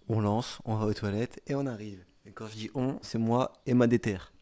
On lance, on va aux toilettes et on arrive. Et quand je dis on, c'est moi et ma déterre.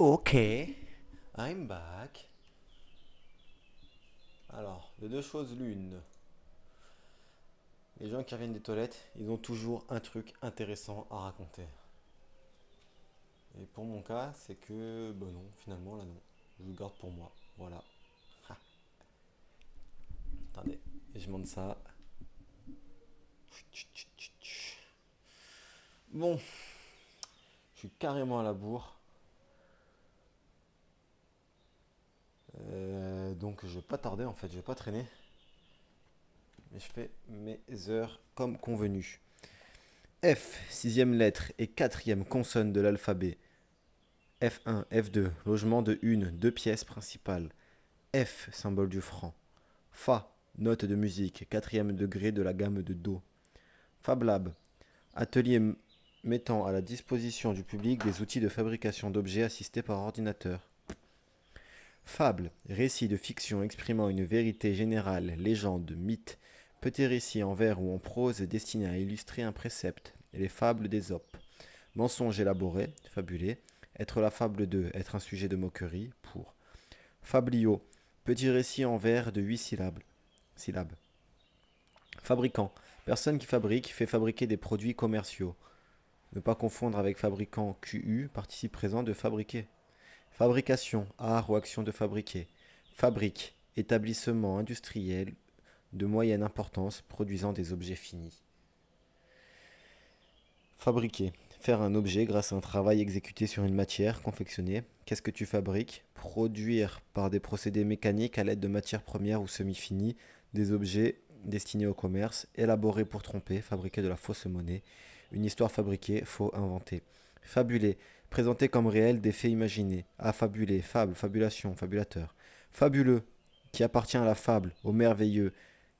Ok, I'm back. Alors, de deux choses l'une. Les gens qui reviennent des toilettes, ils ont toujours un truc intéressant à raconter. Et pour mon cas, c'est que, ben non, finalement, là non. Je le garde pour moi. Voilà. Ah, attendez, je monte ça. Bon, je suis carrément à la bourre. Donc je vais pas tarder en fait, je vais pas traîner. Mais je fais mes heures comme convenu. F, sixième lettre et quatrième consonne de l'alphabet. F1, F2, logement de une, deux pièces principales. F, symbole du franc. Fa, note de musique, quatrième degré de la gamme de Do. Fab Lab, atelier mettant à la disposition du public des outils de fabrication d'objets assistés par ordinateur. Fable, récit de fiction exprimant une vérité générale, légende, mythe, petit récit en vers ou en prose destiné à illustrer un précepte, les fables d'Ésope. Mensonge élaboré, fabulé, être la fable de, être un sujet de moquerie, pour. Fablio, petit récit en vers de 8 syllabes. Fabricant, personne qui fabrique, fait fabriquer des produits commerciaux. Ne pas confondre avec fabricant QU, participe présent de fabriquer. Fabrication, art ou action de fabriquer. Fabrique, établissement industriel de moyenne importance produisant des objets finis. Fabriquer, faire un objet grâce à un travail exécuté sur une matière confectionnée. Qu'est-ce que tu fabriques? Produire par des procédés mécaniques à l'aide de matières premières ou semi-finies des objets destinés au commerce. Élaborer pour tromper, fabriquer de la fausse monnaie. Une histoire fabriquée, faux inventé. Fabuler, présenter comme réel des faits imaginés. Affabuler, fable, fabulation, fabulateur. Fabuleux, qui appartient à la fable, au merveilleux,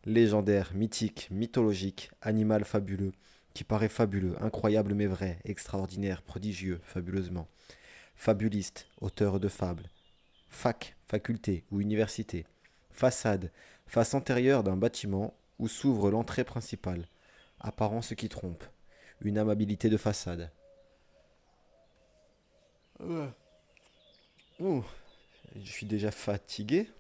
légendaire, mythique, mythologique, animal fabuleux, qui paraît fabuleux, incroyable mais vrai, extraordinaire, prodigieux, fabuleusement. Fabuliste, auteur de fables. Fac, faculté ou université. Façade, face antérieure d'un bâtiment où s'ouvre l'entrée principale. Apparence qui trompe. Une amabilité de façade. Ouh, je suis déjà fatigué.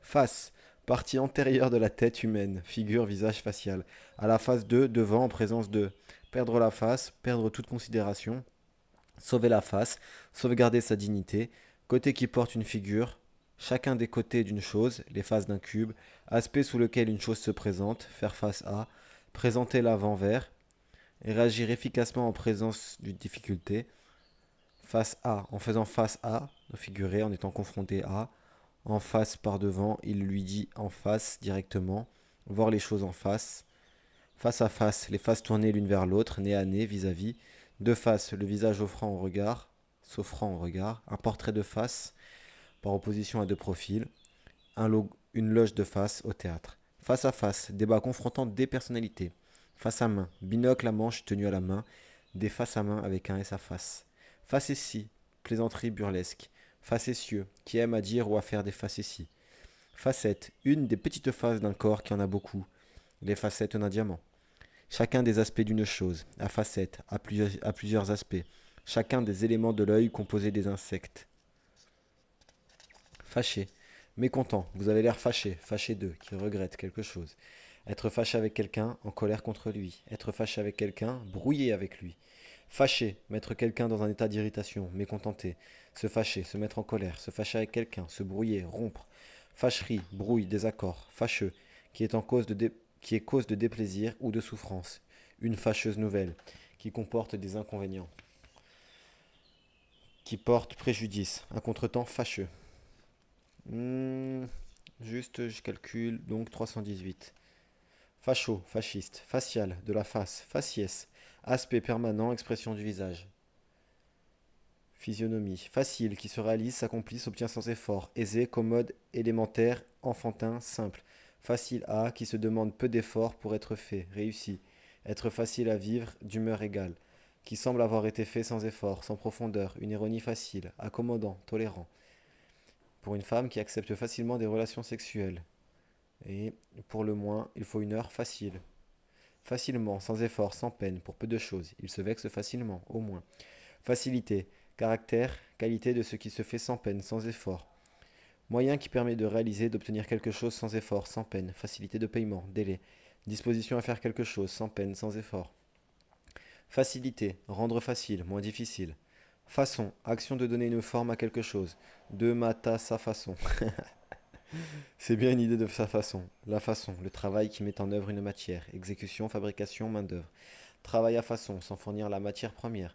Face, partie antérieure de la tête humaine, figure, visage facial. À la face de, devant, en présence de. Perdre la face, perdre toute considération. Sauver la face, sauvegarder sa dignité. Côté qui porte une figure. Chacun des côtés d'une chose, les faces d'un cube. Aspect sous lequel une chose se présente, faire face à. Présenter l'avant-vers. Réagir efficacement en présence d'une difficulté. Face à, en faisant face à, figurer, en étant confronté à en face par devant, il lui dit en face directement, voir les choses en face, face à face, les faces tournées l'une vers l'autre, nez à nez, vis-à-vis, de face, le visage offrant au regard, s'offrant au regard, un portrait de face, par opposition à deux profils, une loge de face au théâtre. Face à face, débat confrontant des personnalités. Face à main, binocle à manche tenu à la main, des face à main avec un S à face. Facétie, plaisanterie burlesque. Facétieux, qui aime à dire ou à faire des facéties. Facette, une des petites faces d'un corps qui en a beaucoup. Les facettes d'un diamant. Chacun des aspects d'une chose, à facettes, à plusieurs aspects. Chacun des éléments de l'œil composés des insectes. Fâché, mécontent, vous avez l'air fâché, fâché d'eux, qui regrette quelque chose. Être fâché avec quelqu'un, en colère contre lui. Être fâché avec quelqu'un, brouillé avec lui. Fâcher, mettre quelqu'un dans un état d'irritation, mécontenté. Se fâcher, se mettre en colère, se fâcher avec quelqu'un, se brouiller, rompre. Fâcherie, brouille, désaccord, fâcheux, qui est, qui est cause de déplaisir ou de souffrance. Une fâcheuse nouvelle, qui comporte des inconvénients, qui porte préjudice, un contretemps fâcheux. Hmm, juste, je calcule, donc 318. Facho, fasciste, facial, de la face, faciès, aspect permanent, expression du visage. Physionomie, facile, qui se réalise, s'accomplit, s'obtient sans effort, aisé, commode, élémentaire, enfantin, simple. Facile à, qui se demande peu d'efforts pour être fait, réussi. Être facile à vivre, d'humeur égale. Qui semble avoir été fait sans effort, sans profondeur, une ironie facile, accommodant, tolérant. Pour une femme qui accepte facilement des relations sexuelles. Et pour le moins, il faut une heure facile. Facilement, sans effort, sans peine, pour peu de choses. Il se vexe facilement, au moins. Facilité, caractère, qualité de ce qui se fait sans peine, sans effort. Moyen qui permet de réaliser, d'obtenir quelque chose sans effort, sans peine. Facilité de paiement, délai. Disposition à faire quelque chose, sans peine, sans effort. Facilité, rendre facile, moins difficile. Façon, action de donner une forme à quelque chose. De mata sa façon. C'est bien une idée de sa façon. La façon, le travail qui met en œuvre une matière. Exécution, fabrication, main-d'œuvre. Travail à façon, sans fournir la matière première.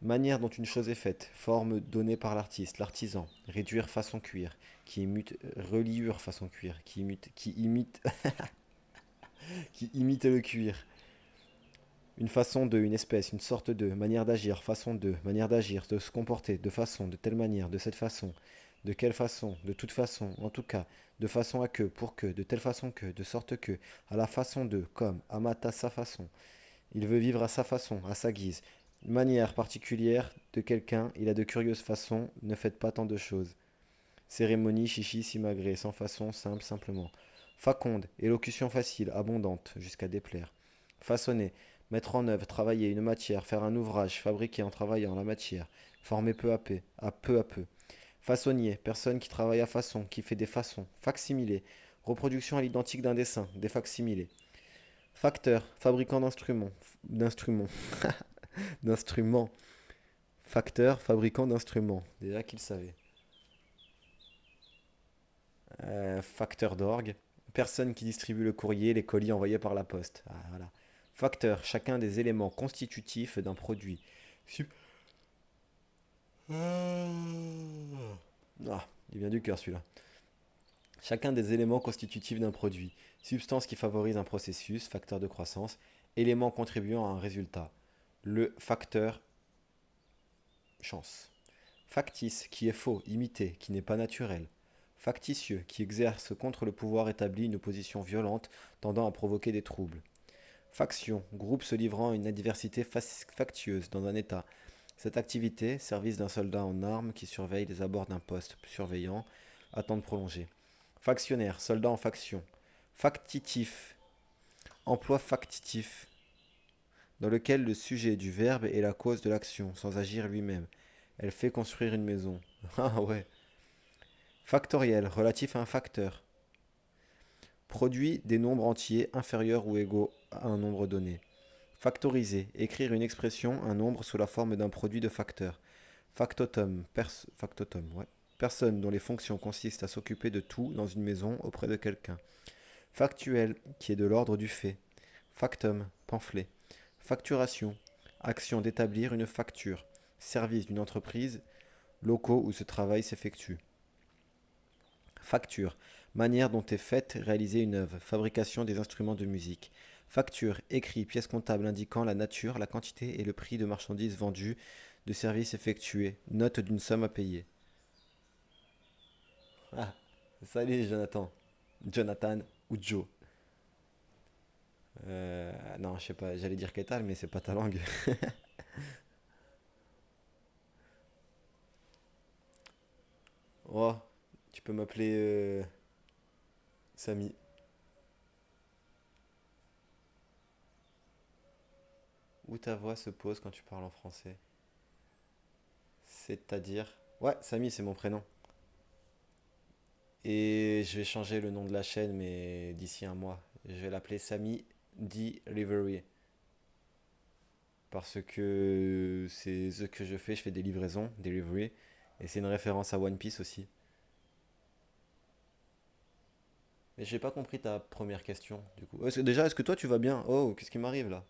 Manière dont une chose est faite, forme donnée par l'artiste, l'artisan, réduire façon cuire, qui imite, reliure façon cuire, qui imite le cuir. Une façon de, une espèce, une sorte de, manière d'agir, façon de, manière d'agir, de se comporter, de façon, de telle manière, de cette façon, de quelle façon, de toute façon, en tout cas, de façon à que, pour que, de telle façon que, de sorte que, à la façon de, comme, amata sa façon. Il veut vivre à sa façon, à sa guise. Une manière particulière de quelqu'un, il a de curieuses façons, ne faites pas tant de choses. Cérémonie, chichi, simagrée, sans façon, simple, simplement. Faconde, élocution facile, abondante, jusqu'à déplaire. Façonner, mettre en œuvre, travailler une matière, faire un ouvrage, fabriquer en travaillant la matière, former peu à peu, à peu à peu. Façonnier, personne qui travaille à façon, qui fait des façons. Facsimilé, reproduction à l'identique d'un dessin, des facsimilés. Facteur, fabricant d'instruments. Facteur, fabricant d'instruments. Déjà qu'il savait. Facteur d'orgue. Personne qui distribue le courrier, les colis envoyés par la poste. Ah, voilà. Facteur, chacun des éléments constitutifs d'un produit. Ah, il vient du cœur celui-là. Chacun des éléments constitutifs d'un produit. Substance qui favorise un processus, facteur de croissance. Élément contribuant à un résultat. Le facteur chance. Factice, qui est faux, imité, qui n'est pas naturel. Factitieux, qui exerce contre le pouvoir établi une opposition violente tendant à provoquer des troubles. Faction, groupe se livrant à une adversité factieuse dans un État. Cette activité, service d'un soldat en armes qui surveille les abords d'un poste surveillant, attente prolongée. Factionnaire, soldat en faction. Factitif, emploi factitif, dans lequel le sujet du verbe est la cause de l'action, sans agir lui-même. Elle fait construire une maison. Ah ouais. Factoriel, relatif à un facteur. Produit des nombres entiers inférieurs ou égaux à un nombre donné. Factoriser, écrire une expression, un nombre sous la forme d'un produit de facteurs. Factotum, factotum, ouais. Personne dont les fonctions consistent à s'occuper de tout dans une maison auprès de quelqu'un. Factuel, qui est de l'ordre du fait. Factum, pamphlet. Facturation, action d'établir une facture. Service d'une entreprise, locaux où ce travail s'effectue. Facture, manière dont est faite, réaliser une œuvre. Fabrication des instruments de musique. Facture, écrit, pièce comptable indiquant la nature, la quantité et le prix de marchandises vendues, de services effectués. Note d'une somme à payer. Ah, salut Jonathan. Jonathan ou Joe. Non, je sais pas, j'allais dire Ketal, mais c'est pas ta langue. Oh, tu peux m'appeler Samy. Où ta voix se pose quand tu parles en français? C'est-à-dire... Ouais, Samy, c'est mon prénom. Et je vais changer le nom de la chaîne, mais d'ici un mois. Je vais l'appeler Samy Delivery. parce que c'est ce que je fais des livraisons, delivery, et c'est une référence à One Piece aussi. Mais j'ai pas compris ta première question, du coup. Déjà, est-ce que toi tu vas bien? Oh, qu'est-ce qui m'arrive là?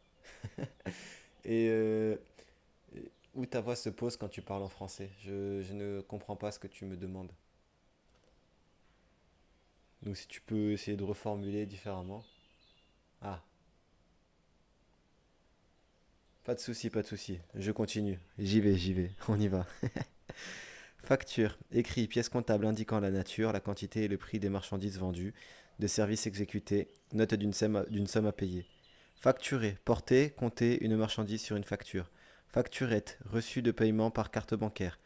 Et où ta voix se pose quand tu parles en français? Je ne comprends pas ce que tu me demandes. Donc si tu peux essayer de reformuler différemment. Ah, pas de souci, pas de souci. Je continue. J'y vais. On y va. Facture. Écrit pièce comptable indiquant la nature, la quantité et le prix des marchandises vendues, de services exécutés, note d'une somme à payer. Facturer. Porter, compter une marchandise sur une facture. Facturette. Reçu de paiement par carte bancaire.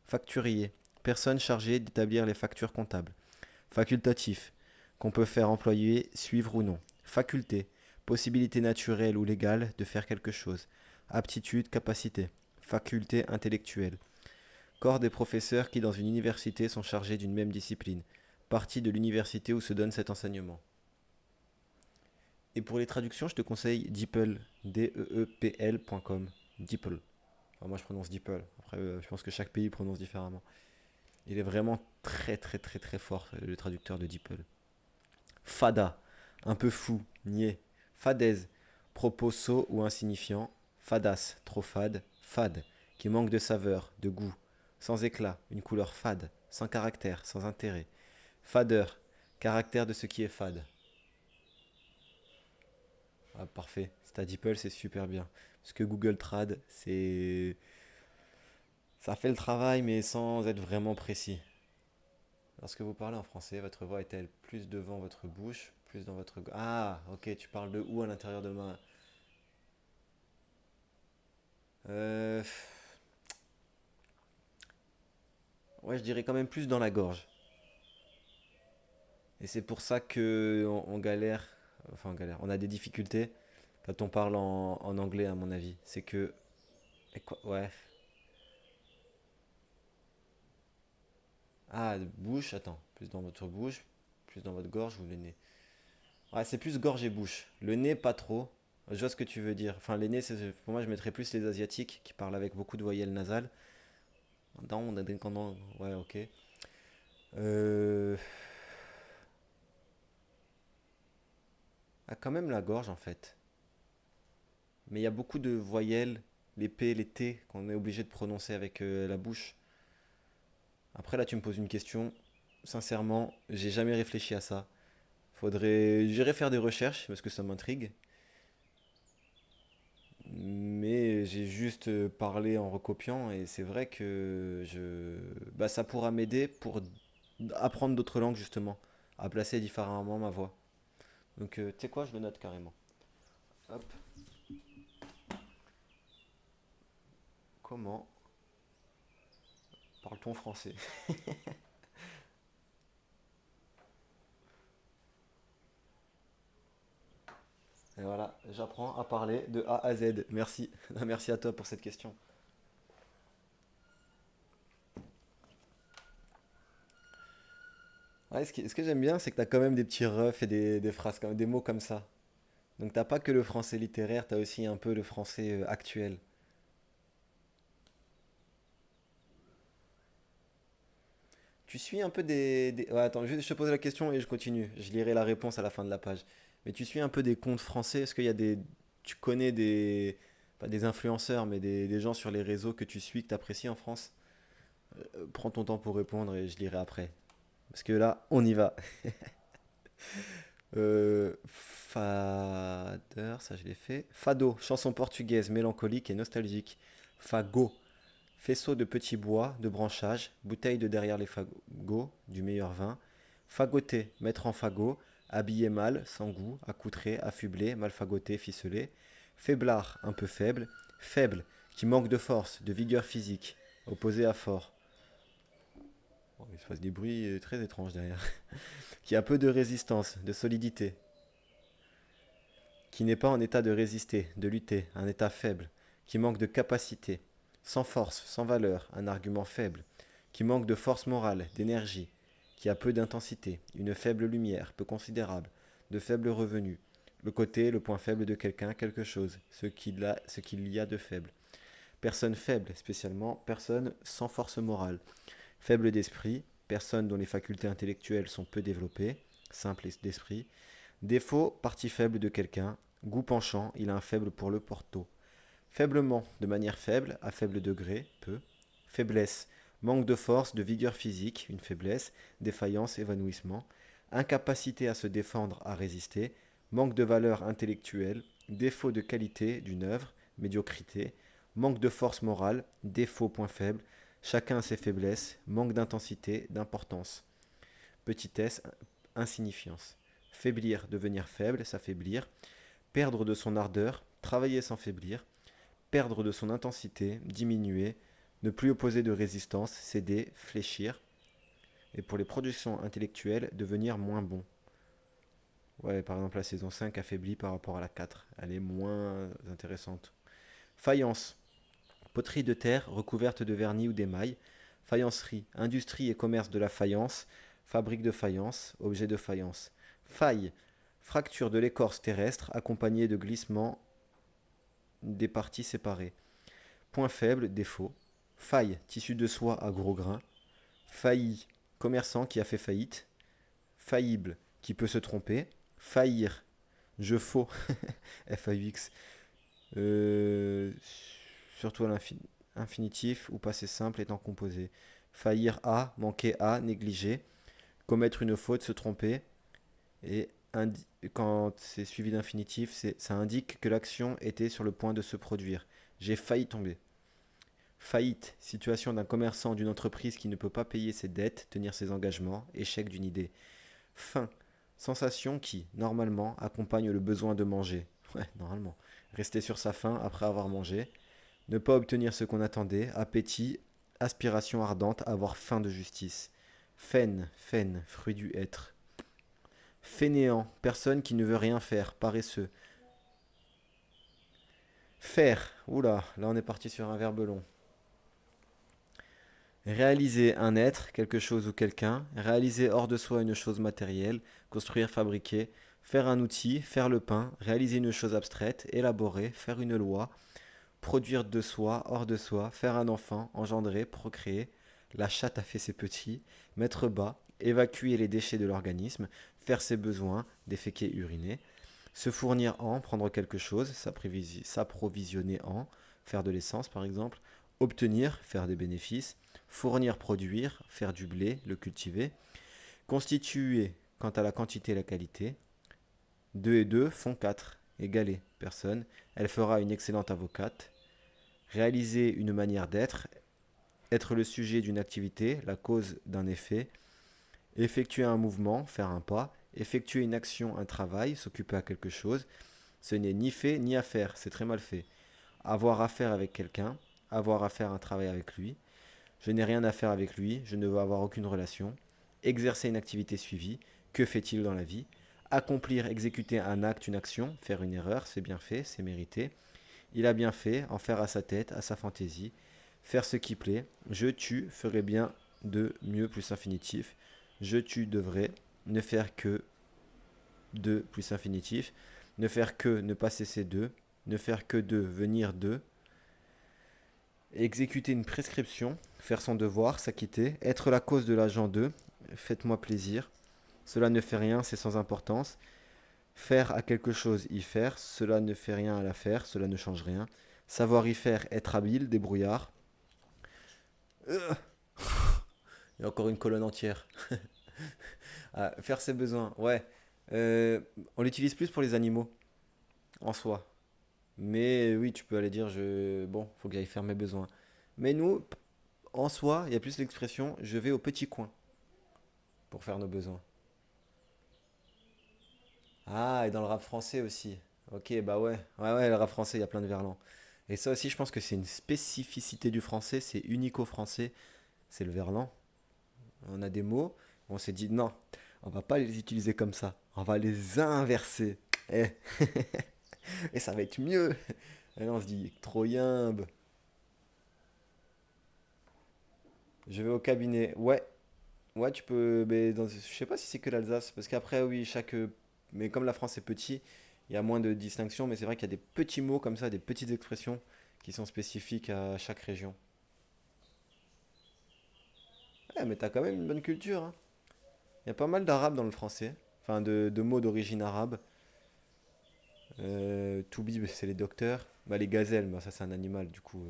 Facturier. Personne chargée d'établir les factures comptables. Facultatif, qu'on peut faire employer, suivre ou non. Faculté, possibilité naturelle ou légale de faire quelque chose. Aptitude, capacité. Faculté intellectuelle. Corps des professeurs qui dans une université sont chargés d'une même discipline. Partie de l'université où se donne cet enseignement. Et pour les traductions, je te conseille DeepL, deepl.com. DeepL. Enfin, moi je prononce DeepL. Après, je pense que chaque pays prononce différemment. Il est vraiment très très très très fort, le traducteur de DeepL. Fada, un peu fou, niais. Fadaise, propos sot ou insignifiant. Fadas, trop fade. Fade, qui manque de saveur, de goût. Sans éclat, une couleur fade. Sans caractère, sans intérêt. Fadeur, caractère de ce qui est fade. Ah, parfait. C'est à DeepL, c'est super bien. Parce que Google Trad, c'est. Ça fait le travail, mais sans être vraiment précis. Lorsque vous parlez en français, votre voix est-elle plus devant votre bouche, plus dans votre... Ah, ok, tu parles de où à l'intérieur de ma... Euh, Ouais, je dirais quand même plus dans la gorge. Et c'est pour ça que on galère, enfin on galère, on a des difficultés quand on parle en anglais à mon avis. C'est que, ouais, ah bouche, attends, plus dans votre bouche, plus dans votre gorge ou le nez. Ouais, c'est plus gorge et bouche. Le nez pas trop. Je vois ce que tu veux dire. Enfin les nez, pour moi je mettrais plus les asiatiques qui parlent avec beaucoup de voyelles nasales. Non, on a des ouais, ok. Euh... Ah, quand même la gorge en fait. Mais il y a beaucoup de voyelles, les P, les T, qu'on est obligé de prononcer avec la bouche. Après, là, tu me poses une question. Sincèrement, j'ai jamais réfléchi à ça. J'irai faire des recherches parce que ça m'intrigue. Mais j'ai juste parlé en recopiant et c'est vrai que bah, ça pourra m'aider pour apprendre d'autres langues justement, à placer différemment ma voix. Donc, tu sais quoi, je le note carrément. Hop, comment parle-t-on français? Et voilà, j'apprends à parler de A à Z. Merci. Merci à toi pour cette question. Ouais, ce que j'aime bien, c'est que t'as quand même des petits refs et des phrases, des mots comme ça. Donc t'as pas que le français littéraire, t'as aussi un peu le français actuel. Tu suis un peu Ouais, attends, je te pose la question et je continue. Je lirai la réponse à la fin de la page. Mais tu suis un peu des comptes français? Est-ce qu'il y a des... Tu connais des... Pas des influenceurs, mais des gens sur les réseaux que tu suis, que tu apprécies en France? Prends ton temps pour répondre et je lirai après. Parce que là, on y va. Fader, ça je l'ai fait. Fado, chanson portugaise mélancolique et nostalgique. Fagot, faisceau de petits bois, de branchages, bouteille de derrière les fagots, du meilleur vin. Fagoter, mettre en fagot, habillé mal, sans goût, accoutré, affublé, mal fagoté, ficelé. Faiblard, un peu faible. Faible, qui manque de force, de vigueur physique, opposé à fort. Oh, il se passe des bruits très étranges derrière. Qui a peu de résistance, de solidité, qui n'est pas en état de résister, de lutter, un état faible, qui manque de capacité, sans force, sans valeur, un argument faible, qui manque de force morale, d'énergie, qui a peu d'intensité, une faible lumière, peu considérable, de faible revenu, le côté, le point faible de quelqu'un, quelque chose, ce qu'il y a de faible. Personne faible, spécialement personne sans force morale. Faible d'esprit, personne dont les facultés intellectuelles sont peu développées, simple d'esprit. Défaut, partie faible de quelqu'un. Goût penchant, il a un faible pour le porto. Faiblement, de manière faible, à faible degré, peu. Faiblesse, manque de force, de vigueur physique, une faiblesse, défaillance, évanouissement. Incapacité à se défendre, à résister. Manque de valeur intellectuelle, défaut de qualité d'une œuvre, médiocrité. Manque de force morale, défaut, point faible. Chacun a ses faiblesses, manque d'intensité, d'importance. Petitesse, insignifiance. Faiblir, devenir faible, s'affaiblir. Perdre de son ardeur, travailler sans faiblir. Perdre de son intensité, diminuer. Ne plus opposer de résistance, céder, fléchir. Et pour les productions intellectuelles, devenir moins bon. Ouais, par exemple, la saison 5 affaiblie par rapport à la 4. Elle est moins intéressante. Faïence, poterie de terre recouverte de vernis ou d'émail. Faïencerie, industrie et commerce de la faïence. Fabrique de faïence, objet de faïence. Faille, fracture de l'écorce terrestre accompagnée de glissements des parties séparées. Point faible, défaut. Faille, tissu de soie à gros grains. Failli, commerçant qui a fait faillite. Faillible, qui peut se tromper. Faillir, je faux, F-A-U-X. Euh, Surtout à l'infinitif ou passé simple étant composé. Faillir à, manquer à, négliger. Commettre une faute, se tromper. Et quand c'est suivi d'infinitif, ça indique que l'action était sur le point de se produire. J'ai failli tomber. Faillite, situation d'un commerçant d'une entreprise qui ne peut pas payer ses dettes, tenir ses engagements, échec d'une idée. Faim, sensation qui, normalement, accompagne le besoin de manger. Ouais, normalement. Rester sur sa faim après avoir mangé. Ne pas obtenir ce qu'on attendait. Appétit, aspiration ardente, avoir faim de justice. Faine, fruit du être. Fainéant, personne qui ne veut rien faire, paresseux. Faire, oula, là on est parti sur un verbe long. Réaliser un être, quelque chose ou quelqu'un, réaliser hors de soi une chose matérielle, construire, fabriquer, faire un outil, faire le pain, réaliser une chose abstraite, élaborer, faire une loi, produire de soi, hors de soi, faire un enfant, engendrer, procréer, la chatte a fait ses petits, mettre bas, évacuer les déchets de l'organisme, faire ses besoins, déféquer, uriner, se fournir en, prendre quelque chose, s'approvisionner en, faire de l'essence par exemple, obtenir, faire des bénéfices, fournir, produire, faire du blé, le cultiver, constituer quant à la quantité et la qualité, 2 et 2 font 4, égaler, personne, elle fera une excellente avocate, réaliser une manière d'être, être le sujet d'une activité, la cause d'un effet, effectuer un mouvement, faire un pas, effectuer une action, un travail, s'occuper à quelque chose, ce n'est ni fait ni à faire, c'est très mal fait. Avoir affaire avec quelqu'un, avoir à faire un travail avec lui, je n'ai rien à faire avec lui, je ne veux avoir aucune relation, exercer une activité suivie, que fait-il dans la vie, accomplir, exécuter un acte, une action, faire une erreur, c'est bien fait, c'est mérité, il a bien fait, en faire à sa tête, à sa fantaisie, faire ce qui plaît, je tue, ferai bien de mieux plus infinitif, je tue devrais, ne faire que de plus infinitif, ne faire que ne pas cesser de, ne faire que de venir de, exécuter une prescription, faire son devoir, s'acquitter, être la cause de l'agent de, faites-moi plaisir, cela ne fait rien, c'est sans importance, faire à quelque chose, y faire, cela ne fait rien à l'affaire, cela ne change rien, savoir y faire, être habile, débrouillard, et encore une colonne entière. Ah, faire ses besoins, ouais. On l'utilise plus pour les animaux, en soi. Mais oui, tu peux aller dire, bon, faut que j'aille faire mes besoins. Mais nous, en soi, il y a plus l'expression je vais au petit coin pour faire nos besoins. Ah, et dans le rap français aussi. Ok, bah ouais. Ouais, ouais, le rap français, il y a plein de verlan. Et ça aussi, je pense que c'est une spécificité du français, c'est unique au français, c'est le verlan. On a des mots, on s'est dit non, on va pas les utiliser comme ça, on va les inverser. Eh, et ça va être mieux. Et là, on se dit trop yimbe. Je vais au cabinet. Ouais, ouais, tu peux. Mais je sais pas si c'est que l'Alsace, parce qu'après, oui, mais comme la France est petit, il y a moins de distinctions, mais c'est vrai qu'il y a des petits mots comme ça, des petites expressions qui sont spécifiques à chaque région. Ouais, mais t'as quand même une bonne culture, hein. Il y a pas mal d'arabe dans le français, enfin de mots d'origine arabe. Toubib, c'est les docteurs. Bah, les gazelles, bah, ça c'est un animal, du coup.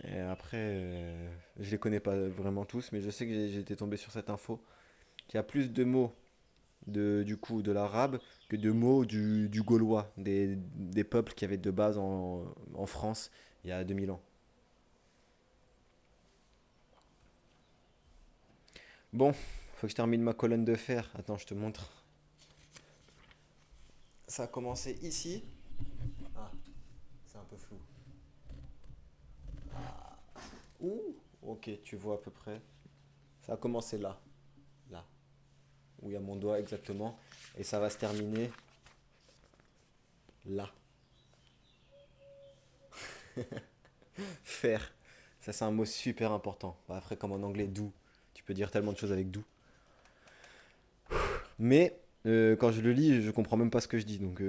Et après, je les connais pas vraiment tous, mais je sais que j'ai été tombé sur cette info, qu'il y a plus de mots du coup de l'arabe que de mots du gaulois, des peuples qui avaient de base en France il y a 2000 ans. Bon, faut que je termine ma colonne de fer. Attends, je te montre. Ça a commencé ici. Ah, c'est un peu flou. Ouh, ok, tu vois à peu près. Ça a commencé là, là, où il y a mon doigt exactement. Et ça va se terminer là. Faire. Ça, c'est un mot super important. Bah, après, comme en anglais, do. Tu peux dire tellement de choses avec do. Mais quand je le lis, je comprends même pas ce que je dis. Donc,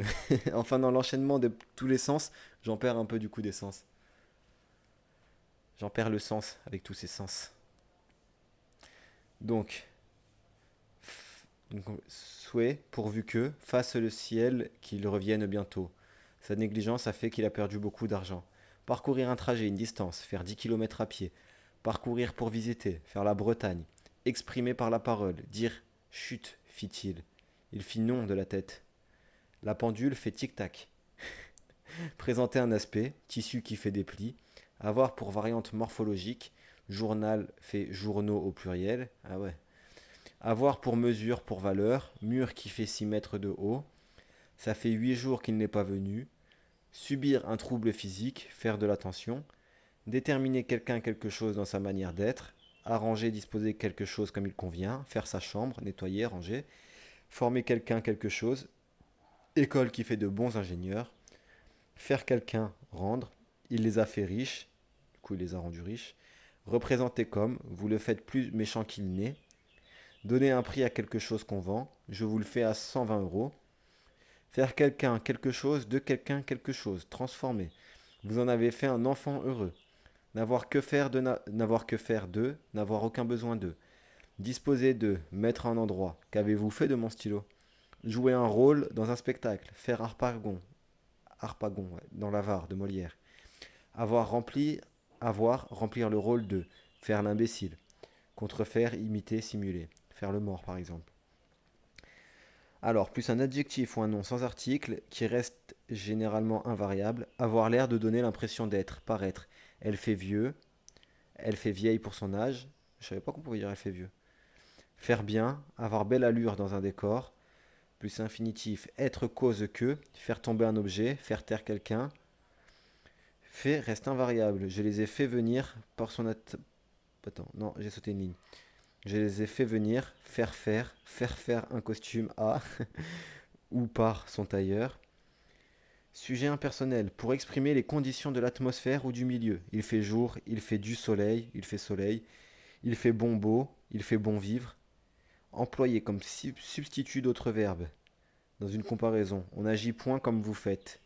enfin, dans l'enchaînement de tous les sens, j'en perds un peu du coup des sens. J'en perds le sens avec tous ces sens. Donc, souhait, pourvu que, fasse le ciel qu'il revienne bientôt. Sa négligence a fait qu'il a perdu beaucoup d'argent. Parcourir un trajet, une distance, faire 10 kilomètres à pied. Parcourir pour visiter, faire la Bretagne. Exprimer par la parole, dire chut, fit-il. Il fit non de la tête. La pendule fait tic-tac. Présenter un aspect, tissu qui fait des plis. Avoir pour variante morphologique, journal fait journaux au pluriel. Ah ouais. Avoir pour mesure, pour valeur, mur qui fait 6 mètres de haut. Ça fait 8 jours qu'il n'est pas venu. Subir un trouble physique, faire de l'attention. Déterminer quelqu'un quelque chose dans sa manière d'être. Arranger, disposer quelque chose comme il convient. Faire sa chambre, nettoyer, ranger. Former quelqu'un quelque chose. École qui fait de bons ingénieurs. Faire quelqu'un, rendre. Il les a fait riches. Du coup, il les a rendus riches. Représenter comme, vous le faites plus méchant qu'il n'est. Donner un prix à quelque chose qu'on vend. Je vous le fais à 120 euros. Faire quelqu'un quelque chose de quelqu'un quelque chose. Transformer. Vous en avez fait un enfant heureux. N'avoir que faire de, n'avoir que faire de, n'avoir aucun besoin de. Disposer de, mettre un endroit. Qu'avez-vous fait de mon stylo? Jouer un rôle dans un spectacle. Faire harpagon. Harpagon, ouais, dans l'avare de Molière. Avoir rempli, avoir, remplir le rôle de. Faire l'imbécile. Contrefaire, imiter, simuler. Faire le mort, par exemple. Alors, plus un adjectif ou un nom sans article qui reste généralement invariable, avoir l'air de donner l'impression d'être, paraître. Elle fait vieux, elle fait vieille pour son âge. Je savais pas qu'on pouvait dire elle fait vieux. Faire bien, avoir belle allure dans un décor, plus infinitif, être cause que, faire tomber un objet, faire taire quelqu'un. Fait reste invariable. Je les ai fait venir par son Attends, non, j'ai sauté une ligne. Je les ai fait venir, faire faire un costume à ou par son tailleur. Sujet impersonnel, pour exprimer les conditions de l'atmosphère ou du milieu. Il fait jour, il fait du soleil, il fait soleil, il fait bon beau, il fait bon vivre. Employé comme substitut d'autres verbes. Dans une comparaison, on agit point comme vous faites.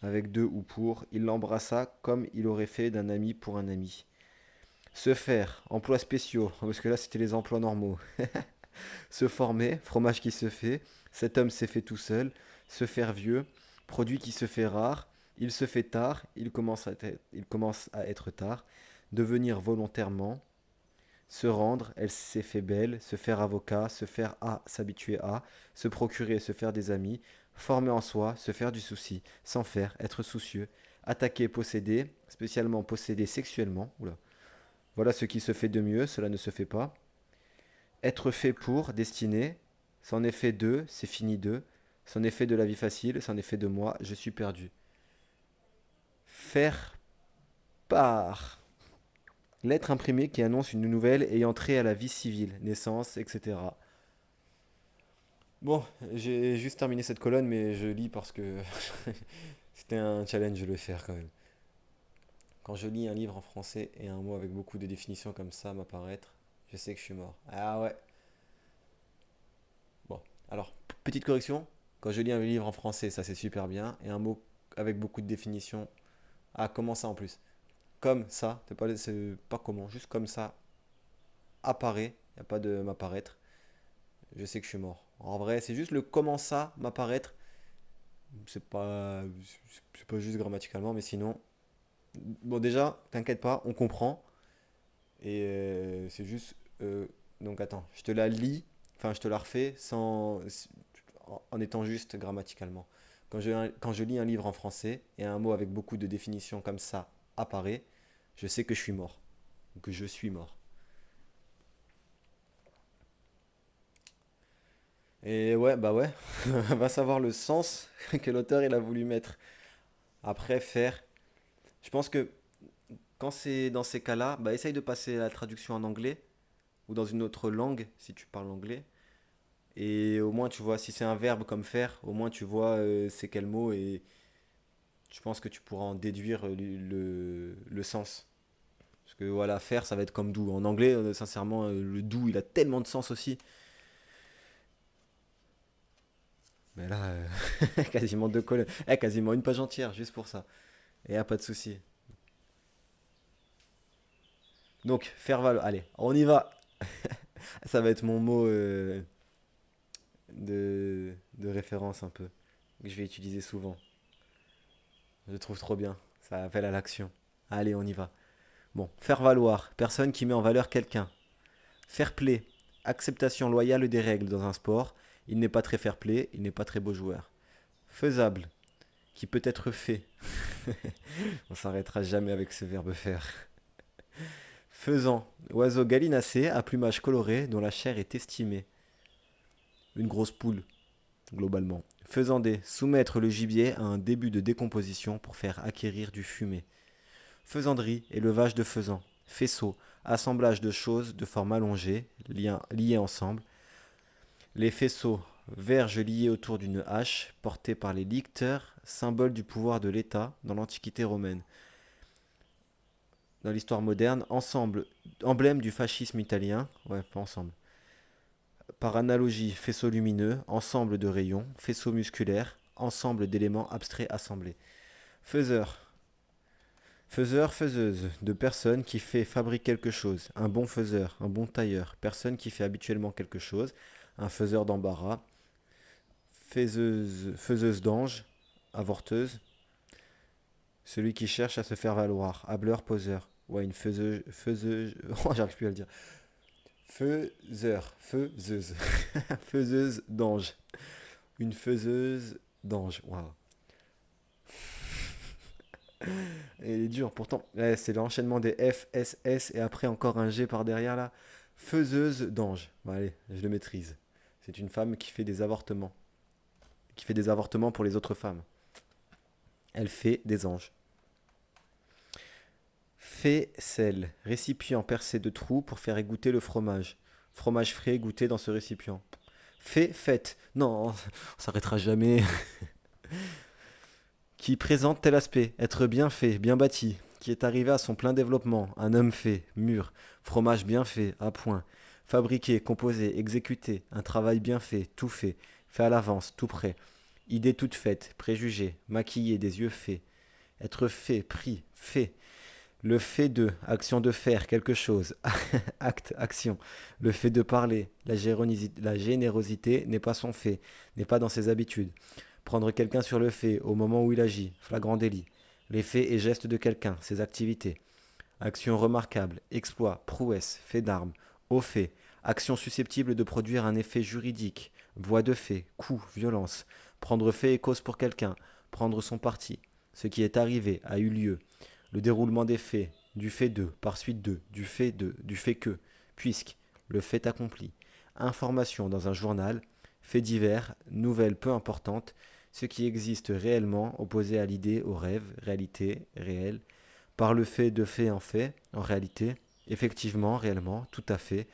Avec deux ou pour, il l'embrassa comme il aurait fait d'un ami pour un ami. Se faire, emplois spéciaux, parce que là c'était les emplois normaux. Se former, fromage qui se fait. Cet homme s'est fait tout seul. Se faire vieux, produit qui se fait rare. Il se fait tard, il commence à être tard. Devenir volontairement. Se rendre, elle s'est fait belle. Se faire avocat, se faire à, s'habituer à. Se procurer, se faire des amis. Former en soi, se faire du souci. S'en faire, être soucieux. Attaquer, posséder, spécialement posséder sexuellement. Oula. Voilà ce qui se fait de mieux, cela ne se fait pas. Être fait pour, destiné. C'en est fait de, c'est fini de. C'en est fait de la vie facile, c'en est fait de moi, je suis perdu. Faire part. Lettre imprimée qui annonce une nouvelle ayant trait à la vie civile, naissance, etc. Bon, j'ai juste terminé cette colonne, mais je lis parce que c'était un challenge de le faire quand même. Quand je lis un livre en français et un mot avec beaucoup de définitions comme ça m'apparaître, je sais que je suis mort. Ah ouais. Bon, alors, petite correction. Quand je lis un livre en français, ça c'est super bien. Et un mot avec beaucoup de définitions. Ah, comment ça en plus? Comme ça, c'est pas comment, juste comme ça apparaît. Il n'y a pas de m'apparaître. Je sais que je suis mort. En vrai, c'est juste le comment ça m'apparaître. C'est pas juste grammaticalement, mais sinon. Bon, déjà, t'inquiète pas, on comprend. Et c'est juste. Donc attends, je te la lis, enfin je te la refais en étant juste grammaticalement. Quand je lis un livre en français et un mot avec beaucoup de définitions comme ça apparaît, je sais que je suis mort. Ou que je suis mort. Et ouais, bah ouais, va savoir le sens que l'auteur il a voulu mettre. Après, faire. Je pense que quand c'est dans ces cas-là, bah essaye de passer la traduction en anglais ou dans une autre langue si tu parles anglais. Et au moins, tu vois, si c'est un verbe comme faire, au moins tu vois c'est quel mot et je pense que tu pourras en déduire le sens. Parce que voilà, faire, ça va être comme doux. En anglais, sincèrement, le doux, il a tellement de sens aussi. Mais là, quasiment deux colonnes. Quasiment une page entière, juste pour ça. Et pas de souci. Donc, faire valoir. Allez, on y va. Ça va être mon mot de référence un peu. Que je vais utiliser souvent. Je le trouve trop bien. Ça appelle à l'action. Allez, on y va. Bon, faire valoir, personne qui met en valeur quelqu'un. Fair play, acceptation loyale des règles dans un sport. Il n'est pas très fair play, il n'est pas très beau joueur. Faisable, qui peut être fait. On s'arrêtera jamais avec ce verbe faire. Faisant, oiseau gallinacé à plumage coloré dont la chair est estimée. Une grosse poule, globalement. Faisandé, soumettre le gibier à un début de décomposition pour faire acquérir du fumet. Faisanderie, élevage de faisans. Faisceau, assemblage de choses de forme allongée, liées ensemble. Les faisceaux, verges liées autour d'une hache, portée par les licteurs, symbole du pouvoir de l'État dans l'Antiquité romaine. Dans l'histoire moderne, ensemble, emblème du fascisme italien, ouais, pas ensemble. Par analogie, faisceau lumineux, ensemble de rayons, faisceau musculaire, ensemble d'éléments abstraits assemblés. Faiseur, faiseuse, de personne qui fait fabrique quelque chose. Un bon faiseur, un bon tailleur, personne qui fait habituellement quelque chose. Un faiseur d'embarras, faiseuse d'ange, avorteuse. Celui qui cherche à se faire valoir. Hableur, poseur. Ouais, une faiseuse, oh, j'arrive plus à le dire. Faiseuse. Faiseuse d'ange. Une faiseuse d'ange. Waouh. Et il est dur, pourtant. Ouais, c'est l'enchaînement des F, S, S et après encore un G par derrière là. Faiseuse d'ange. Bon, allez, je le maîtrise. C'est une femme qui fait des avortements. Qui fait des avortements pour les autres femmes. Elle fait des anges. Faisselle. Récipient percé de trous pour faire égoutter le fromage. Fromage frais goûté dans ce récipient. Fête. Non, on s'arrêtera jamais. Qui présente tel aspect, être bien fait, bien bâti, qui est arrivé à son plein développement, un homme fait, mûr, fromage bien fait, à point, fabriqué, composé, exécuté, un travail bien fait à l'avance, tout prêt, idée toute faite, préjugé, maquillé, des yeux faits, être fait, pris, fait, le fait de, action de faire quelque chose, acte, action, le fait de parler, la générosité n'est pas son fait, n'est pas dans ses habitudes. Prendre quelqu'un sur le fait au moment où il agit, flagrant délit. Les faits et gestes de quelqu'un, ses activités. Action remarquable, exploit, prouesse, fait d'armes, au fait. Action susceptible de produire un effet juridique, voie de fait, coup, violence. Prendre fait et cause pour quelqu'un, prendre son parti. Ce qui est arrivé a eu lieu. Le déroulement des faits, du fait de, par suite de, du fait que, puisque, le fait accompli. Information dans un journal, faits divers, nouvelles peu importantes, ce qui existe réellement opposé à l'idée, au rêve, réalité, réel, par le fait en réalité, effectivement, réellement, tout à fait,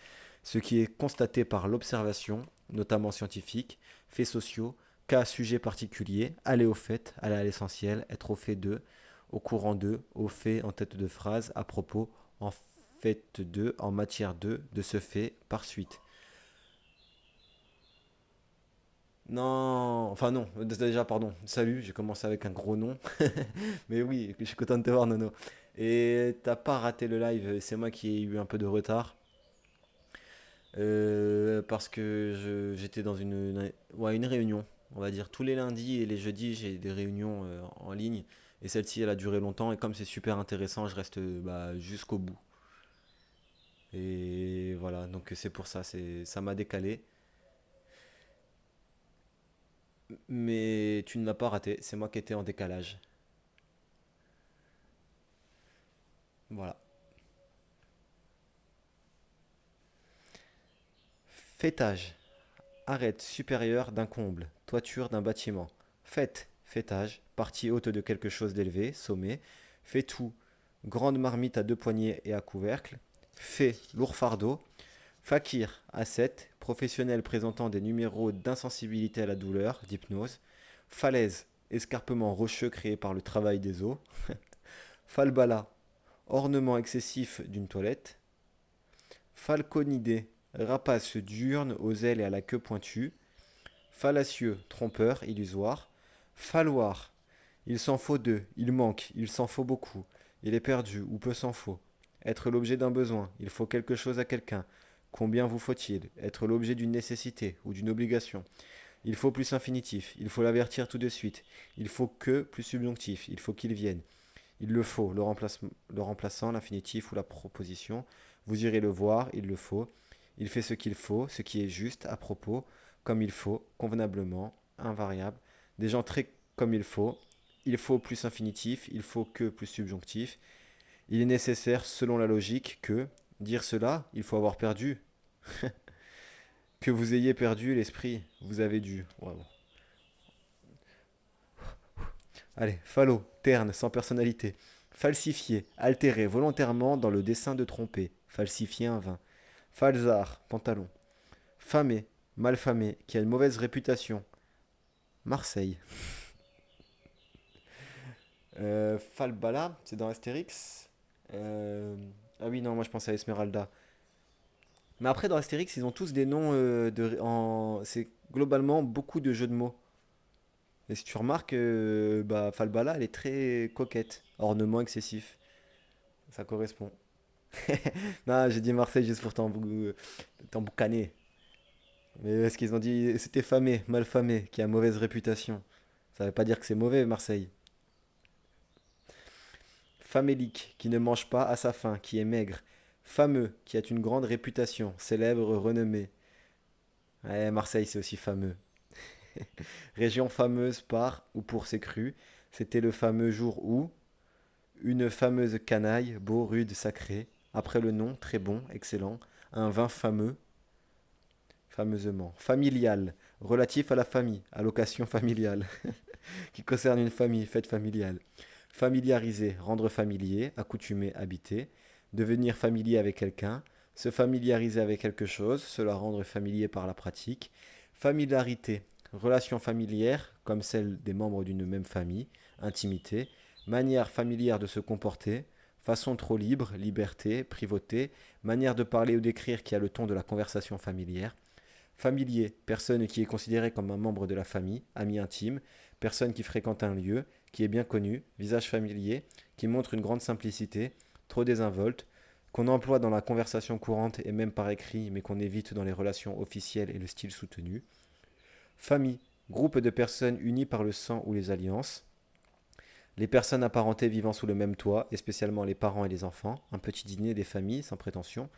ce qui est constaté par l'observation, notamment scientifique, faits sociaux, cas sujet particulier, aller au fait, aller à l'essentiel, être au fait de, au courant de, au fait en tête de phrase, à propos, en fait de, en matière de ce fait, par suite. Non, enfin non, déjà, pardon. Salut, j'ai commencé avec un gros nom. Mais oui, je suis content de te voir, Nono. Et t'as pas raté le live, c'est moi qui ai eu un peu de retard. Parce que j'étais dans ouais, une réunion, on va dire. Tous les lundis et les jeudis, j'ai des réunions en ligne. Et celle-ci, elle a duré longtemps. Et comme c'est super intéressant, je reste bah, jusqu'au bout. Et voilà, donc c'est pour ça, ça m'a décalé. Mais tu ne l'as pas raté, c'est moi qui étais en décalage. Voilà. Fêtage. Arête supérieure d'un comble. Toiture d'un bâtiment. Fête. Fêtage. Partie haute de quelque chose d'élevé. Sommet. Fait tout. Grande marmite à deux poignées et à couvercle. Fait. Lourd fardeau. Fakir. Ascète. Professionnel présentant des numéros d'insensibilité à la douleur. D'hypnose. Falaise. Escarpement rocheux créé par le travail des os. Falbala. Ornement excessif d'une toilette. Falconidé, rapace diurne aux ailes et à la queue pointue. Fallacieux, trompeur, illusoire. Falloir, il s'en faut deux, il manque, il s'en faut beaucoup. Il est perdu ou peu s'en faut. Être l'objet d'un besoin, il faut quelque chose à quelqu'un. Combien vous faut-il? Être l'objet d'une nécessité ou d'une obligation. Il faut plus infinitif, il faut l'avertir tout de suite. Il faut que plus subjonctif, il faut qu'il vienne. Il le faut, le remplaçant, l'infinitif ou la proposition. Vous irez le voir, il le faut. Il fait ce qu'il faut, ce qui est juste, à propos, comme il faut, convenablement, invariable. Des gens très comme il faut. Il faut plus infinitif, il faut que plus subjonctif. Il est nécessaire, selon la logique, que, dire cela, il faut avoir perdu. Que vous ayez perdu l'esprit, vous avez dû. Wow. Allez, falot, terne, sans personnalité. Falsifier, altérer volontairement dans le dessein de tromper. Falsifier un vin. Falzar, pantalon. Famé, malfamé, qui a une mauvaise réputation. Marseille. Falbala, c'est dans Astérix. Euh, Ah oui, non, moi je pense à Esmeralda. Mais après, dans Astérix, ils ont tous des noms C'est globalement beaucoup de jeux de mots. Et si tu remarques, bah, Falbala, elle est très coquette. Ornement excessif. Ça correspond. Non, j'ai dit Marseille juste pour t'emboucaner. Mais est-ce qu'ils ont dit c'était famé, mal famé, qui a mauvaise réputation? Ça veut pas dire que c'est mauvais, Marseille. Famélique, qui ne mange pas à sa faim, qui est maigre. Fameux, qui a une grande réputation, célèbre, renommé. Ouais, Marseille, c'est aussi fameux. Région fameuse par ou pour ses crues. C'était le fameux jour où une fameuse canaille, beau, rude, sacré. Après le nom, très bon, excellent. Un vin fameux, fameusement. Familial, relatif à la famille, allocation familiale, qui concerne une famille, fête familiale. Familiariser, rendre familier, accoutumer, habiter. Devenir familier avec quelqu'un. Se familiariser avec quelque chose, se la rendre familier par la pratique. Familiarité, relation familière, comme celle des membres d'une même famille. Intimité. Manière familière de se comporter. Façon trop libre, liberté, privauté. Manière de parler ou d'écrire qui a le ton de la conversation familière. Familier, personne qui est considérée comme un membre de la famille, ami intime, personne qui fréquente un lieu, qui est bien connu, visage familier, qui montre une grande simplicité, trop désinvolte, qu'on emploie dans la conversation courante et même par écrit, mais qu'on évite dans les relations officielles et le style soutenu. Famille, groupe de personnes unies par le sang ou les alliances. Les personnes apparentées vivant sous le même toit, et spécialement les parents et les enfants, un petit dîner des familles sans prétention,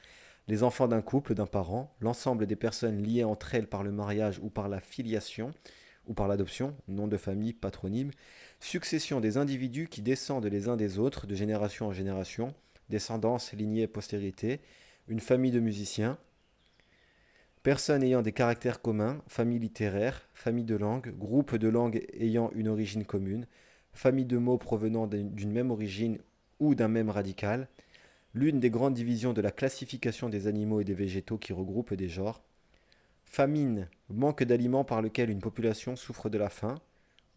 les enfants d'un couple, d'un parent, l'ensemble des personnes liées entre elles par le mariage ou par la filiation ou par l'adoption, nom de famille, patronyme, succession des individus qui descendent les uns des autres de génération en génération, descendance, lignée, postérité, une famille de musiciens, personnes ayant des caractères communs, famille littéraire, famille de langues, groupe de langues ayant une origine commune, famille de mots provenant d'une même origine ou d'un même radical, l'une des grandes divisions de la classification des animaux et des végétaux qui regroupe des genres. Famine, manque d'aliments par lequel une population souffre de la faim,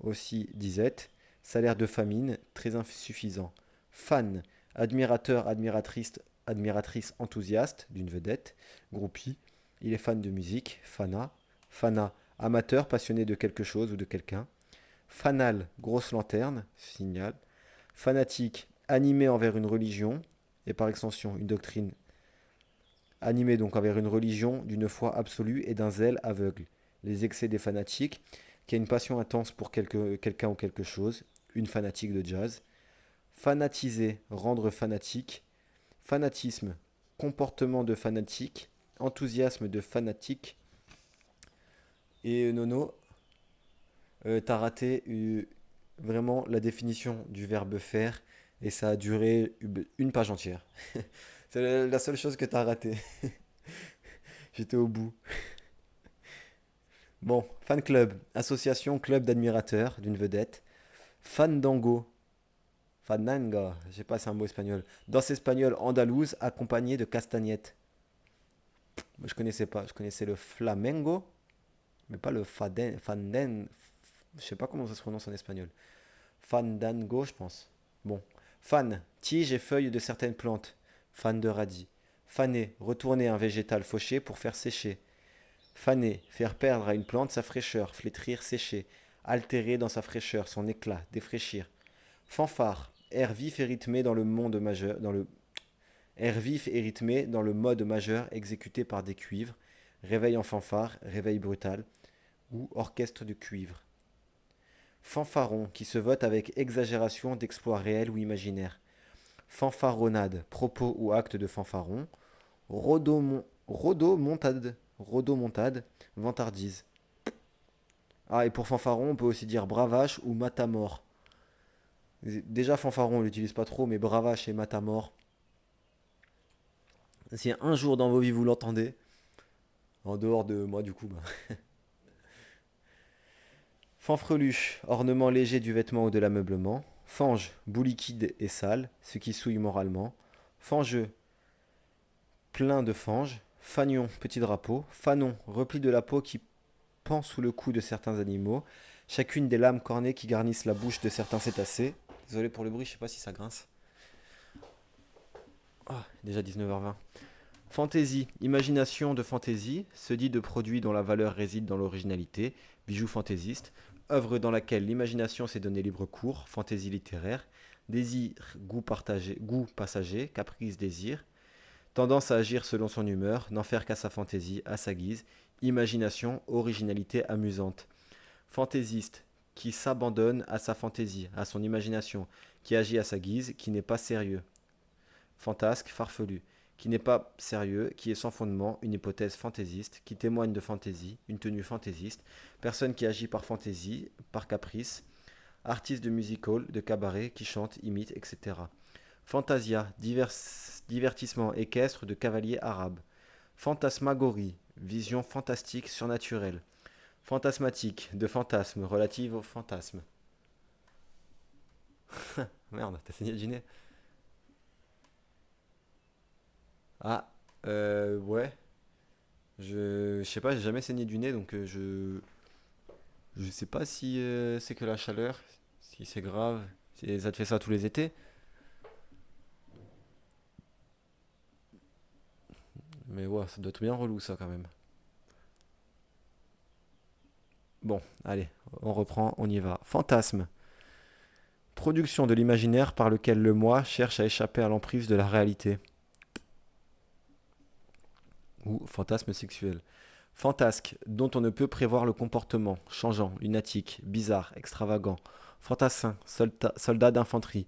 aussi disette. Salaire de famine, très insuffisant. Fan, admirateur, admiratrice enthousiaste d'une vedette, groupie. Il est fan de musique, fana. Fana, Amateur, passionné de quelque chose ou de quelqu'un. Fanal, grosse lanterne, signal. Fanatique, animé envers une religion, et par extension une doctrine. Animé donc envers une religion, d'une foi absolue et d'un zèle aveugle. Les excès des fanatiques, qui a une passion intense pour quelqu'un ou quelque chose. Une fanatique de jazz. Fanatiser, rendre fanatique. Fanatisme, comportement de fanatique. Enthousiasme de fanatique. Et Nono, t'as raté vraiment la définition du verbe faire et ça a duré une page entière. C'est la seule chose que t'as raté. J'étais au bout. Bon, fan club, association club d'admirateurs d'une vedette. Fandango, fananga, je sais pas, c'est un mot espagnol. Danse espagnole andalouse accompagnée de castagnettes. Moi, je connaissais pas, je connaissais le flamengo, mais pas le fanden, je sais pas comment ça se prononce en espagnol. Fandango, je pense. Bon. Fan, tige et feuilles de certaines plantes. Fan de radis. Faner, retourner un végétal fauché pour faire sécher. Faner, faire perdre à une plante sa fraîcheur, flétrir, sécher. Altérer dans sa fraîcheur, son éclat, défraîchir. Fanfare, air vif et rythmé dans le monde majeur, air vif et rythmé dans le mode majeur exécuté par des cuivres. Réveil en fanfare, réveil brutal ou orchestre de cuivre. Fanfaron, qui se vote avec exagération d'exploits réels ou imaginaires. Fanfaronnade, propos ou acte de fanfaron. Rodomontade, vantardise. Ah, et pour fanfaron, on peut aussi dire bravache ou matamor. Déjà, fanfaron, on l'utilise pas trop, mais bravache et matamor. Si un jour dans vos vies vous l'entendez, en dehors de moi, du coup, bah. Fanfreluche, ornement léger du vêtement ou de l'ameublement. Fange, bout liquide et sale, ce qui souille moralement. Fangeux, plein de fange. Fagnon, petit drapeau. Fanon, repli de la peau qui pend sous le cou de certains animaux. Chacune des lames cornées qui garnissent la bouche de certains cétacés. Désolé pour le bruit, je sais pas si ça grince. Ah, déjà 19h20. Fantaisie, imagination de fantaisie, se dit de produits dont la valeur réside dans l'originalité, bijou fantaisiste, œuvre dans laquelle l'imagination s'est donné libre cours, fantaisie littéraire, désir, goût partagé, goût passager, caprice, désir, tendance à agir selon son humeur, n'en faire qu'à sa fantaisie, à sa guise, imagination, originalité amusante. Fantaisiste, qui s'abandonne à sa fantaisie, à son imagination, qui agit à sa guise, qui n'est pas sérieux. Fantasque, farfelu, qui n'est pas sérieux, qui est sans fondement, une hypothèse fantaisiste, qui témoigne de fantaisie, une tenue fantaisiste, personne qui agit par fantaisie, par caprice, artiste de music hall, de cabaret, qui chante, imite, etc. Fantasia, divertissement équestre de cavalier arabe. Fantasmagorie, vision fantastique, surnaturelle. Fantasmatique, de fantasme, relative au fantasme. Merde, t'as saigné du nez. Ah, ouais. Je sais pas, j'ai jamais saigné du nez, donc je sais pas si c'est que la chaleur, si c'est grave, si ça te fait ça tous les étés. Mais ouais, ça doit être bien relou ça quand même. Bon, allez, on reprend, on y va. Fantasme. Production de l'imaginaire par lequel le moi cherche à échapper à l'emprise de la réalité. Ou fantasme sexuel. Fantasque, dont on ne peut prévoir le comportement, changeant, lunatique, bizarre, extravagant. Fantassin, soldat d'infanterie.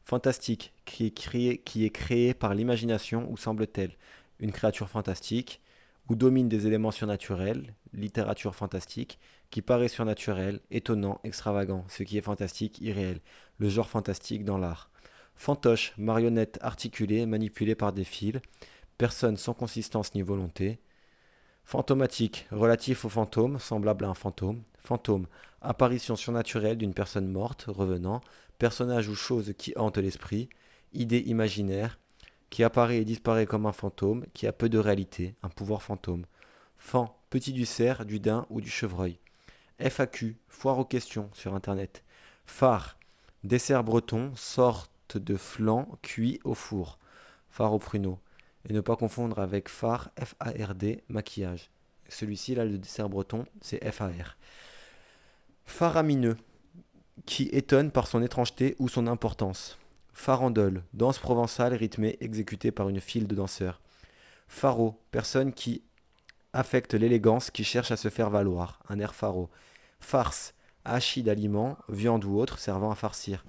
Fantastique, qui est créé par l'imagination ou semble-t-elle une créature fantastique, ou domine des éléments surnaturels, littérature fantastique, qui paraît surnaturel, étonnant, extravagant, ce qui est fantastique, irréel, le genre fantastique dans l'art. Fantoche, marionnette articulée, manipulée par des fils, personne sans consistance ni volonté. Fantomatique, relatif au fantôme, semblable à un fantôme. Fantôme, apparition surnaturelle d'une personne morte, revenant. Personnage ou chose qui hante l'esprit. Idée imaginaire, qui apparaît et disparaît comme un fantôme, qui a peu de réalité, un pouvoir fantôme. Fan, petit du cerf, du daim ou du chevreuil. FAQ, foire aux questions sur internet. Phare, dessert breton, sorte de flan cuit au four. Phare au pruneau. Et ne pas confondre avec fard, F-A-R-D, maquillage. Celui-ci, là, le dessert breton, c'est FAR. Faramineux, qui étonne par son étrangeté ou son importance. Farandole, danse provençale rythmée exécutée par une file de danseurs. Faro, personne qui affecte l'élégance, qui cherche à se faire valoir, un air faro. Farce, hachis d'aliments, viande ou autre servant à farcir.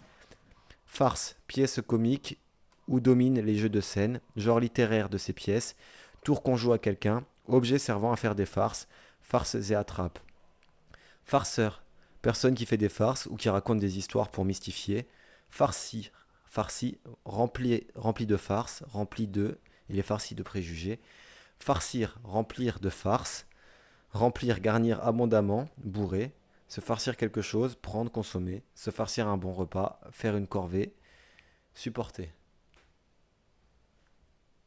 Farce, pièce comique où dominent les jeux de scène, genre littéraire de ces pièces, tour qu'on joue à quelqu'un, objet servant à faire des farces, farces et attrapes. Farceur, personne qui fait des farces ou qui raconte des histoires pour mystifier. Farci, farci, rempli de farces, rempli de, il est farci de préjugés. Farcir, remplir de farces. Remplir, garnir abondamment, bourrer. Se farcir quelque chose, prendre, consommer. Se farcir un bon repas, faire une corvée. Supporter.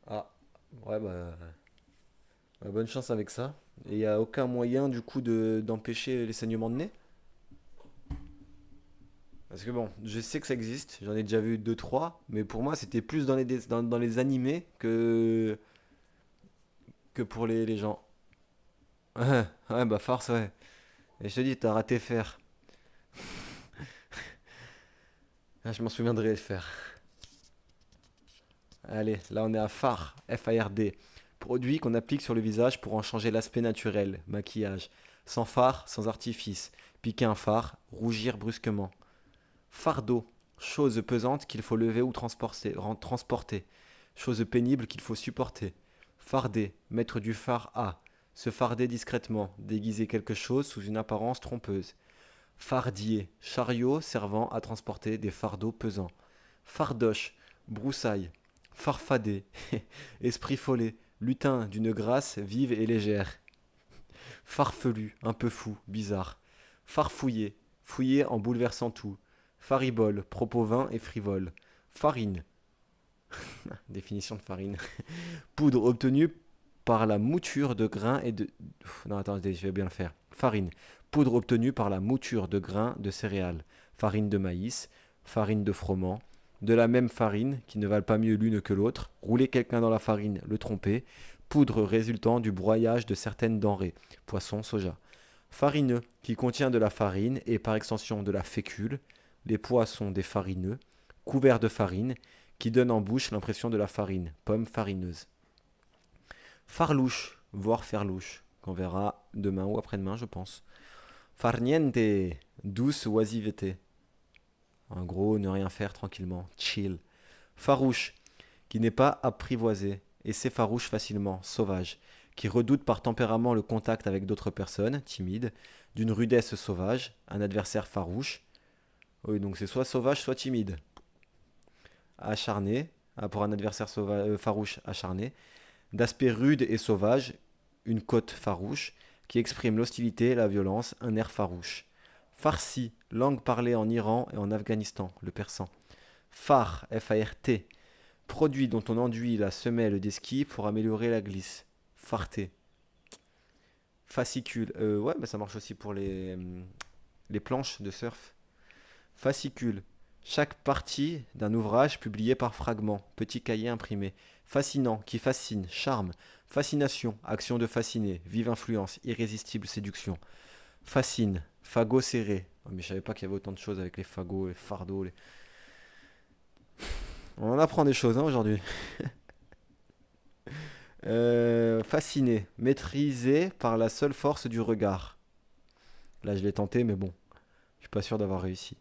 Ah, ouais, bonne chance avec ça. Et il n'y a aucun moyen du coup d'empêcher les saignements de nez. Parce que bon, je sais que ça existe, j'en ai déjà vu deux trois, mais pour moi c'était plus dans les animés que pour les gens. Ouais, ouais, bah farce, ouais. Et je te dis, t'as raté faire. Ah, je m'en souviendrai de faire. Allez, là on est à fard, F-A-R-D. Produit qu'on applique sur le visage pour en changer l'aspect naturel, maquillage. Sans fard, sans artifice. Piquer un fard, rougir brusquement. Fardeau, chose pesante qu'il faut lever ou transporter. Chose pénible qu'il faut supporter. Farder, mettre du fard à. Se farder discrètement, déguiser quelque chose sous une apparence trompeuse. Fardier, chariot servant à transporter des fardeaux pesants. Fardoche, broussaille. Farfadet, esprit follet, lutin d'une grâce vive et légère. Farfelu, un peu fou, bizarre. Farfouiller, fouiller en bouleversant tout. Faribole, propos vains et frivoles. Farine, définition de farine. Poudre obtenue par la mouture de grains et de... Non, attendez, je vais bien le faire. Farine, poudre obtenue par la mouture de grains de céréales. Farine de maïs, farine de froment. De la même farine, qui ne valent pas mieux l'une que l'autre. Rouler quelqu'un dans la farine, le tromper. Poudre résultant du broyage de certaines denrées. Poisson, soja. Farineux, qui contient de la farine et par extension de la fécule. Les poissons des farineux. Couvert de farine, qui donne en bouche l'impression de la farine. Pomme farineuse. Farlouche, voire ferlouche, qu'on verra demain ou après-demain, je pense. Farniente, douce oisiveté. En gros, ne rien faire tranquillement, chill. Farouche, qui n'est pas apprivoisé et s'effarouche facilement, sauvage, qui redoute par tempérament le contact avec d'autres personnes, timide, d'une rudesse sauvage, un adversaire farouche. Oui, donc c'est soit sauvage, soit timide. Acharné, pour un adversaire farouche, acharné. D'aspect rude et sauvage, une côte farouche, qui exprime l'hostilité, la violence, un air farouche. Farsi, langue parlée en Iran et en Afghanistan, le persan. Far, F-A-R-T, produit dont on enduit la semelle des skis pour améliorer la glisse. Farté. Fascicule, ouais, bah ça marche aussi pour les planches de surf. Fascicule, chaque partie d'un ouvrage publié par fragment, petit cahier imprimé. Fascinant, qui fascine, charme. Fascination, action de fasciner, vive influence, irrésistible séduction. Fascine, fagot serré. Oh, mais je savais pas qu'il y avait autant de choses avec les fagots, les fardeaux. On en apprend des choses hein, aujourd'hui. Fasciné, maîtrisé par la seule force du regard. Là, je l'ai tenté, mais bon, je suis pas sûr d'avoir réussi.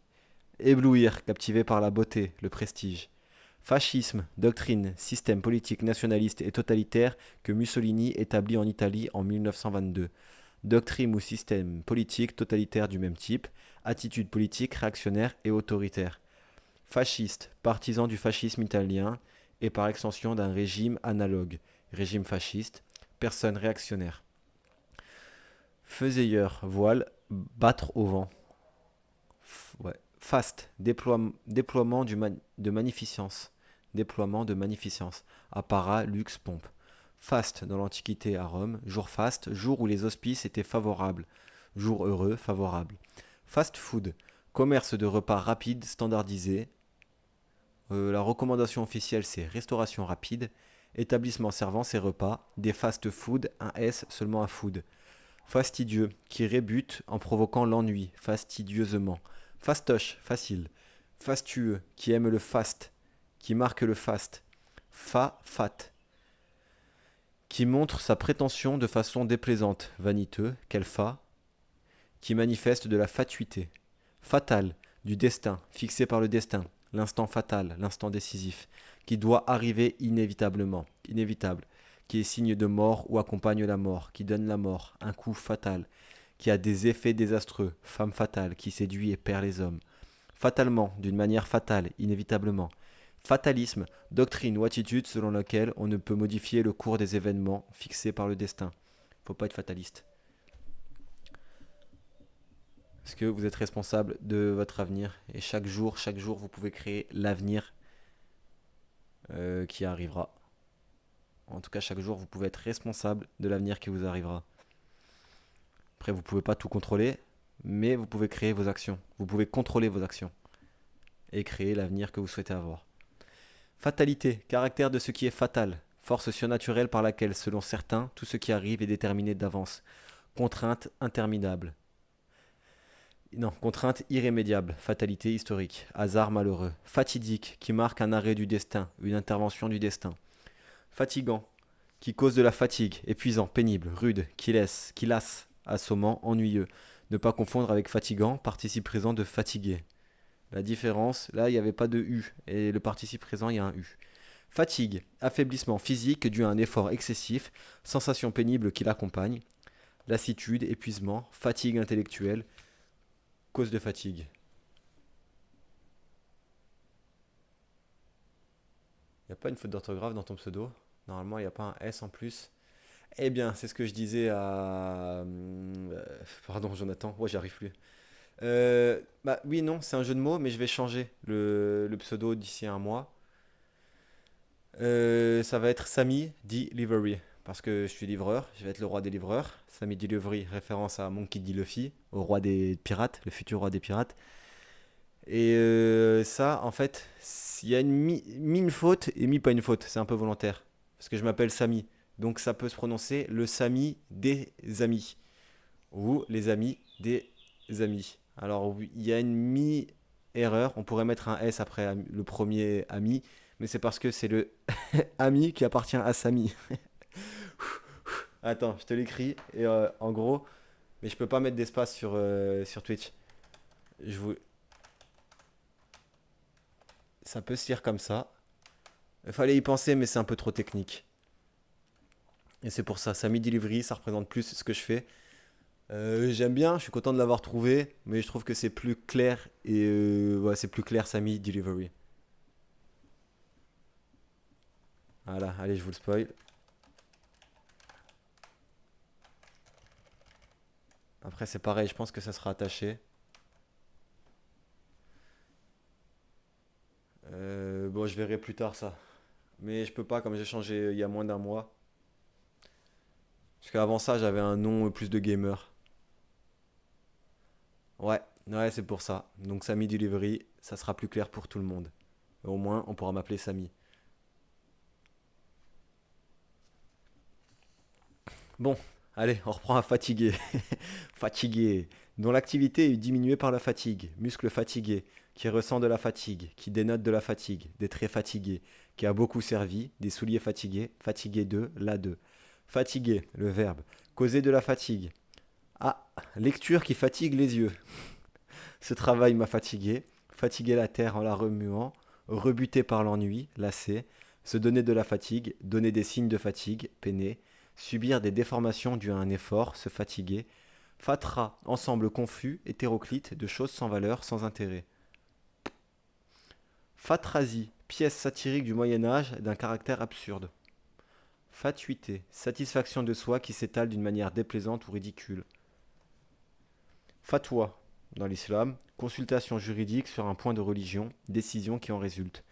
Éblouir, captivé par la beauté, le prestige. Fascisme, doctrine, système politique nationaliste et totalitaire que Mussolini établit en Italie en 1922. Doctrine ou système politique totalitaire du même type. Attitude politique réactionnaire et autoritaire. Fasciste, partisan du fascisme italien et par extension d'un régime analogue. Régime fasciste, personne réactionnaire. Faisailleur, voile, battre au vent. Ouais. Faste, déploiement de magnificence. Déploiement de magnificence. Apparat, luxe, pompe. Faste dans l'Antiquité à Rome. Jour faste, jour où les auspices étaient favorables. Jour heureux, favorable. Fast food, commerce de repas rapides, standardisés. La recommandation officielle, c'est restauration rapide. Établissement servant ses repas. Des fast-food, un S seulement à food. Fastidieux, qui rébute en provoquant l'ennui, fastidieusement. Fastoche, facile. Fastueux, qui aime le faste, qui marque le faste. Fat, qui montre sa prétention de façon déplaisante, vaniteux, quel fa, qui manifeste de la fatuité. Fatal, du destin, fixé par le destin, l'instant fatal, l'instant décisif, qui doit arriver inévitablement, inévitable, qui est signe de mort ou accompagne la mort, qui donne la mort, un coup fatal, qui a des effets désastreux, femme fatale, qui séduit et perd les hommes. Fatalement, d'une manière fatale, inévitablement. Fatalisme, doctrine ou attitude selon laquelle on ne peut modifier le cours des événements fixés par le destin. Faut pas être fataliste. Parce que vous êtes responsable de votre avenir et chaque jour, vous pouvez créer l'avenir qui arrivera. En tout cas, chaque jour, vous pouvez être responsable de l'avenir qui vous arrivera. Après, vous ne pouvez pas tout contrôler, mais vous pouvez créer vos actions. Vous pouvez contrôler vos actions et créer l'avenir que vous souhaitez avoir. Fatalité, caractère de ce qui est fatal, force surnaturelle par laquelle, selon certains, tout ce qui arrive est déterminé d'avance. Contrainte interminable. Non, contrainte irrémédiable, fatalité historique, hasard malheureux. Fatidique, qui marque un arrêt du destin, une intervention du destin. Fatigant, qui cause de la fatigue, épuisant, pénible, rude, qui lasse, assommant, ennuyeux. Ne pas confondre avec fatigant, participe présent de fatiguer. La différence, là, il n'y avait pas de U, et le participe présent, il y a un U. Fatigue, affaiblissement physique dû à un effort excessif, sensation pénible qui l'accompagne. Lassitude, épuisement, fatigue intellectuelle, cause de fatigue. Il n'y a pas une faute d'orthographe dans ton pseudo? Normalement, il n'y a pas un S en plus. Eh bien, c'est ce que je disais à... pardon, Jonathan. Ouais, j'y arrive plus. Bah oui, non, c'est un jeu de mots, mais je vais changer le pseudo d'ici un mois. Ça va être Samy Delivery. Parce que je suis livreur, je vais être le roi des livreurs. Samy Delivery, référence à Monkey D. Luffy, au roi des pirates, le futur roi des pirates. Et ça, en fait, il y a une faute et mi pas une faute. C'est un peu volontaire. Parce que je m'appelle Samy. Donc ça peut se prononcer le Samy des amis. Ou les amis des amis. Alors oui, il y a une mi-erreur. On pourrait mettre un S après le premier ami. Mais c'est parce que c'est le ami qui appartient à Samy. Attends, je te l'écris. Et en gros, mais je peux pas mettre d'espace sur Twitch. Je vous... Ça peut se lire comme ça. Il fallait y penser, mais c'est un peu trop technique. Et c'est pour ça, Samy Delivery, ça représente plus ce que je fais. J'aime bien, je suis content de l'avoir trouvé, mais je trouve que c'est plus clair et ouais, c'est plus clair Samy Delivery. Voilà, allez, je vous le spoil. Après, c'est pareil, je pense que ça sera attaché. Bon, je verrai plus tard ça. Mais je peux pas, comme j'ai changé il y a moins d'un mois. Parce qu'avant ça, j'avais un nom plus de gamer. Ouais, ouais, c'est pour ça. Donc Samy Delivery, ça sera plus clair pour tout le monde. Au moins, on pourra m'appeler Samy. Bon, allez, on reprend à fatigué. Fatigué, dont l'activité est diminuée par la fatigue. Muscle fatigué, qui ressent de la fatigue, qui dénote de la fatigue, des traits fatigués, qui a beaucoup servi, des souliers fatigués, fatigué de, là de. Fatigué, le verbe, causer de la fatigue. Ah, lecture qui fatigue les yeux. Ce travail m'a fatigué, fatiguer la terre en la remuant, rebuté par l'ennui, lassé, se donner de la fatigue, donner des signes de fatigue, peiner, subir des déformations dues à un effort, se fatiguer, fatra, ensemble confus, hétéroclite, de choses sans valeur, sans intérêt. Fatrasie, pièce satirique du Moyen Âge d'un caractère absurde. Fatuité, satisfaction de soi qui s'étale d'une manière déplaisante ou ridicule. Fatwa, dans l'islam, consultation juridique sur un point de religion, décision qui en résulte.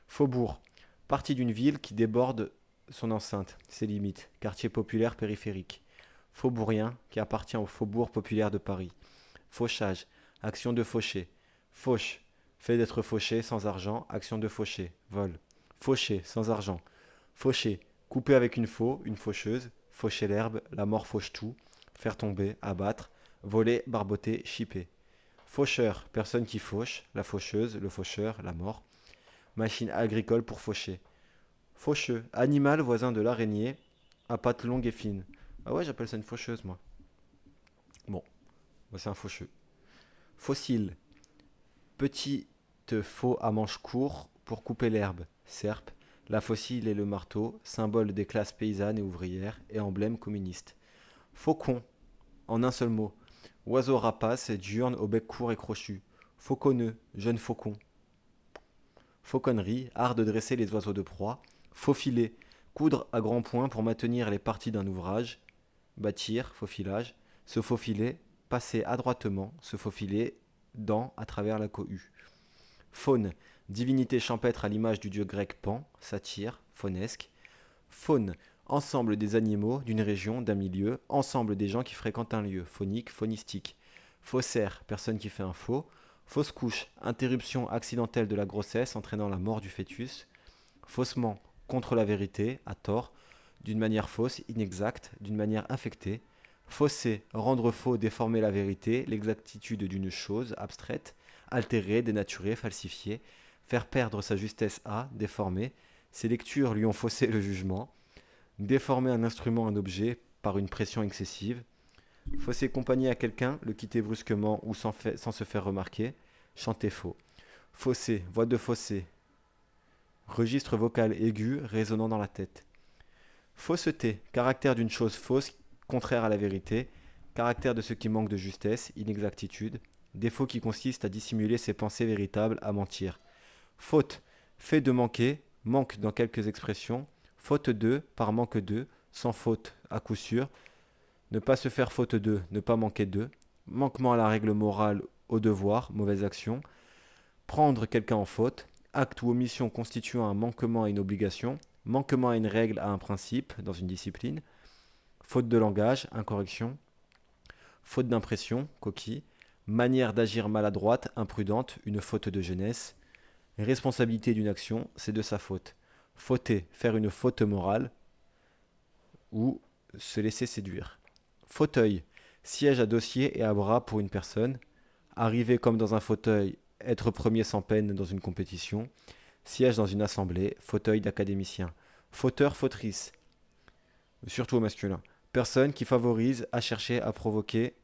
Faubourg, partie d'une ville qui déborde son enceinte, ses limites, quartier populaire périphérique. Faubourien, qui appartient au faubourg populaire de Paris. Fauchage, action de faucher. Fauche, fait d'être fauché sans argent, action de faucher, vol. Fauché, sans argent. Faucher, couper avec une faucheuse, faucher l'herbe, la mort fauche tout, faire tomber, abattre, voler, barboter, chipper. Faucheur, personne qui fauche, la faucheuse, le faucheur, la mort. Machine agricole pour faucher. Faucheux, animal voisin de l'araignée, à pattes longues et fines. Ah ouais, j'appelle ça une faucheuse, moi. Bon, bah, c'est un faucheux. Fossile, petite faux à manches courts pour couper l'herbe. Serpe, la faucille et le marteau, symbole des classes paysannes et ouvrières et emblème communiste. Faucon, en un seul mot. Oiseau rapace, diurne au bec court et crochu. Fauconneux, jeune faucon. Fauconnerie, art de dresser les oiseaux de proie. Faufiler, coudre à grands points pour maintenir les parties d'un ouvrage. Bâtir, faufilage. Se faufiler, passer adroitement, se faufiler dans, à travers la cohue. Faune, divinité champêtre à l'image du dieu grec Pan, satire, faunesque. Faune, ensemble des animaux, d'une région, d'un milieu, ensemble des gens qui fréquentent un lieu, phonique, phonistique. Faussaire, personne qui fait un faux. Fausse couche, interruption accidentelle de la grossesse entraînant la mort du fœtus. Faussement, contre la vérité, à tort, d'une manière fausse, inexacte, d'une manière affectée. Fausser, rendre faux, déformer la vérité, l'exactitude d'une chose abstraite, altérer, dénaturer, falsifier, faire perdre sa justesse à, déformer. Ses lectures lui ont faussé le jugement. Déformer un instrument, un objet, par une pression excessive. Fausser compagnie à quelqu'un, le quitter brusquement ou sans se faire remarquer. Chanter faux. Fausser, voix de fausser. Registre vocal aigu résonnant dans la tête. Fausseté, caractère d'une chose fausse, contraire à la vérité. Caractère de ce qui manque de justesse, inexactitude. Défaut qui consiste à dissimuler ses pensées véritables, à mentir. Faute, fait de manquer, manque dans quelques expressions. Faute de, par manque de, sans faute, à coup sûr. Ne pas se faire faute de, ne pas manquer de. Manquement à la règle morale, au devoir, mauvaise action. Prendre quelqu'un en faute. Acte ou omission constituant un manquement à une obligation. Manquement à une règle, à un principe, dans une discipline. Faute de langage, incorrection. Faute d'impression, coquille. Manière d'agir maladroite, imprudente, une faute de jeunesse. Responsabilité d'une action, c'est de sa faute. Fauter, faire une faute morale ou se laisser séduire. Fauteuil, siège à dossier et à bras pour une personne. Arriver comme dans un fauteuil, être premier sans peine dans une compétition. Siège dans une assemblée, fauteuil d'académicien. Fauteur, fautrice, surtout au masculin. Personne qui favorise à chercher à provoquer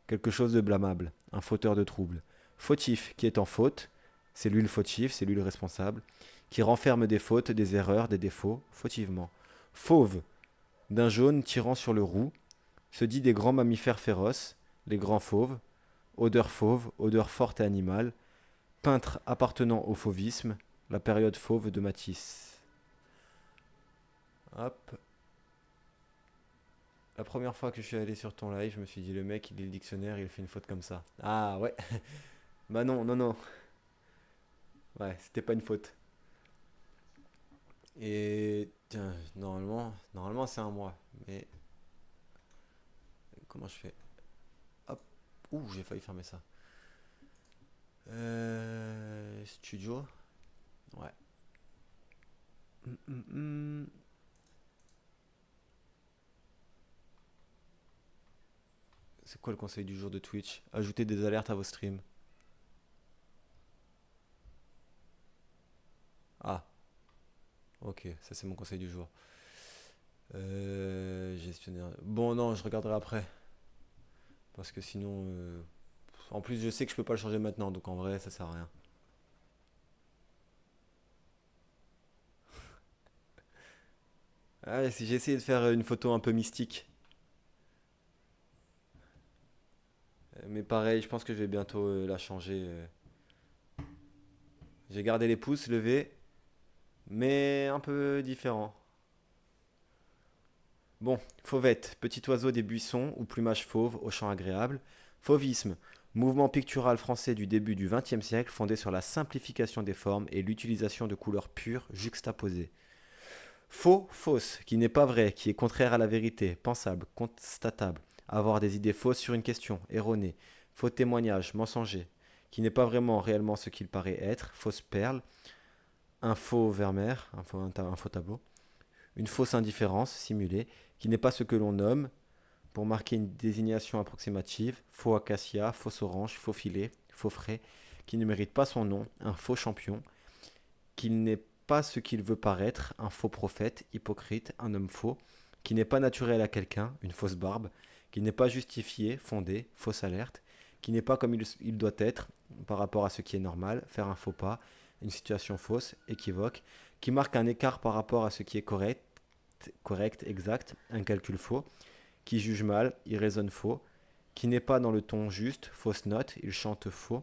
quelque chose de blâmable, un fauteur de trouble. Fautif, qui est en faute, c'est lui le fautif, c'est lui le responsable, qui renferme des fautes, des erreurs, des défauts, fautivement. Fauve, d'un jaune tirant sur le roux, se dit des grands mammifères féroces, les grands fauves, fauve, odeur forte et animale, peintre appartenant au fauvisme, la période fauve de Matisse. Hop. La première fois que je suis allé sur ton live, je me suis dit, le mec, il lit le dictionnaire, il fait une faute comme ça. Ah ouais. Bah non, non, non. Ouais, c'était pas une faute. Et tiens, normalement c'est un mois. Mais comment je fais? Hop. Ouh, j'ai failli fermer ça. Studio. Ouais. Hum, hum, hum. C'est quoi le conseil du jour de Twitch? Ajoutez des alertes à vos streams. Ah, ok, ça c'est mon conseil du jour. Gestionnaire. Bon, non, je regarderai après. Parce que sinon. En plus, je sais que je peux pas le changer maintenant, donc en vrai, ça sert à rien. Ah, si j'ai essayé de faire une photo un peu mystique. Mais pareil, je pense que je vais bientôt la changer. J'ai gardé les pouces levés, mais un peu différent. Bon, fauvette, petit oiseau des buissons ou plumage fauve au chant agréable. Fauvisme, mouvement pictural français du début du XXe siècle fondé sur la simplification des formes et l'utilisation de couleurs pures juxtaposées. Faux, fausse, qui n'est pas vrai, qui est contraire à la vérité, pensable, constatable. Avoir des idées fausses sur une question, erronée. Faux témoignage, mensonger, qui n'est pas vraiment réellement ce qu'il paraît être. Fausse perle, un faux Vermeer, un faux tableau, une fausse indifférence simulée, qui n'est pas ce que l'on nomme, pour marquer une désignation approximative, faux acacia, fausse orange, faux filet, faux frais, qui ne mérite pas son nom, un faux champion, qu'il n'est pas ce qu'il veut paraître, un faux prophète, hypocrite, un homme faux, qui n'est pas naturel à quelqu'un, une fausse barbe, qui n'est pas justifié, fondé, fausse alerte, qui n'est pas comme il doit être par rapport à ce qui est normal, faire un faux pas, une situation fausse, équivoque, qui marque un écart par rapport à ce qui est correct, exact, un calcul faux, qui juge mal, il raisonne faux, qui n'est pas dans le ton juste, fausse note, il chante faux,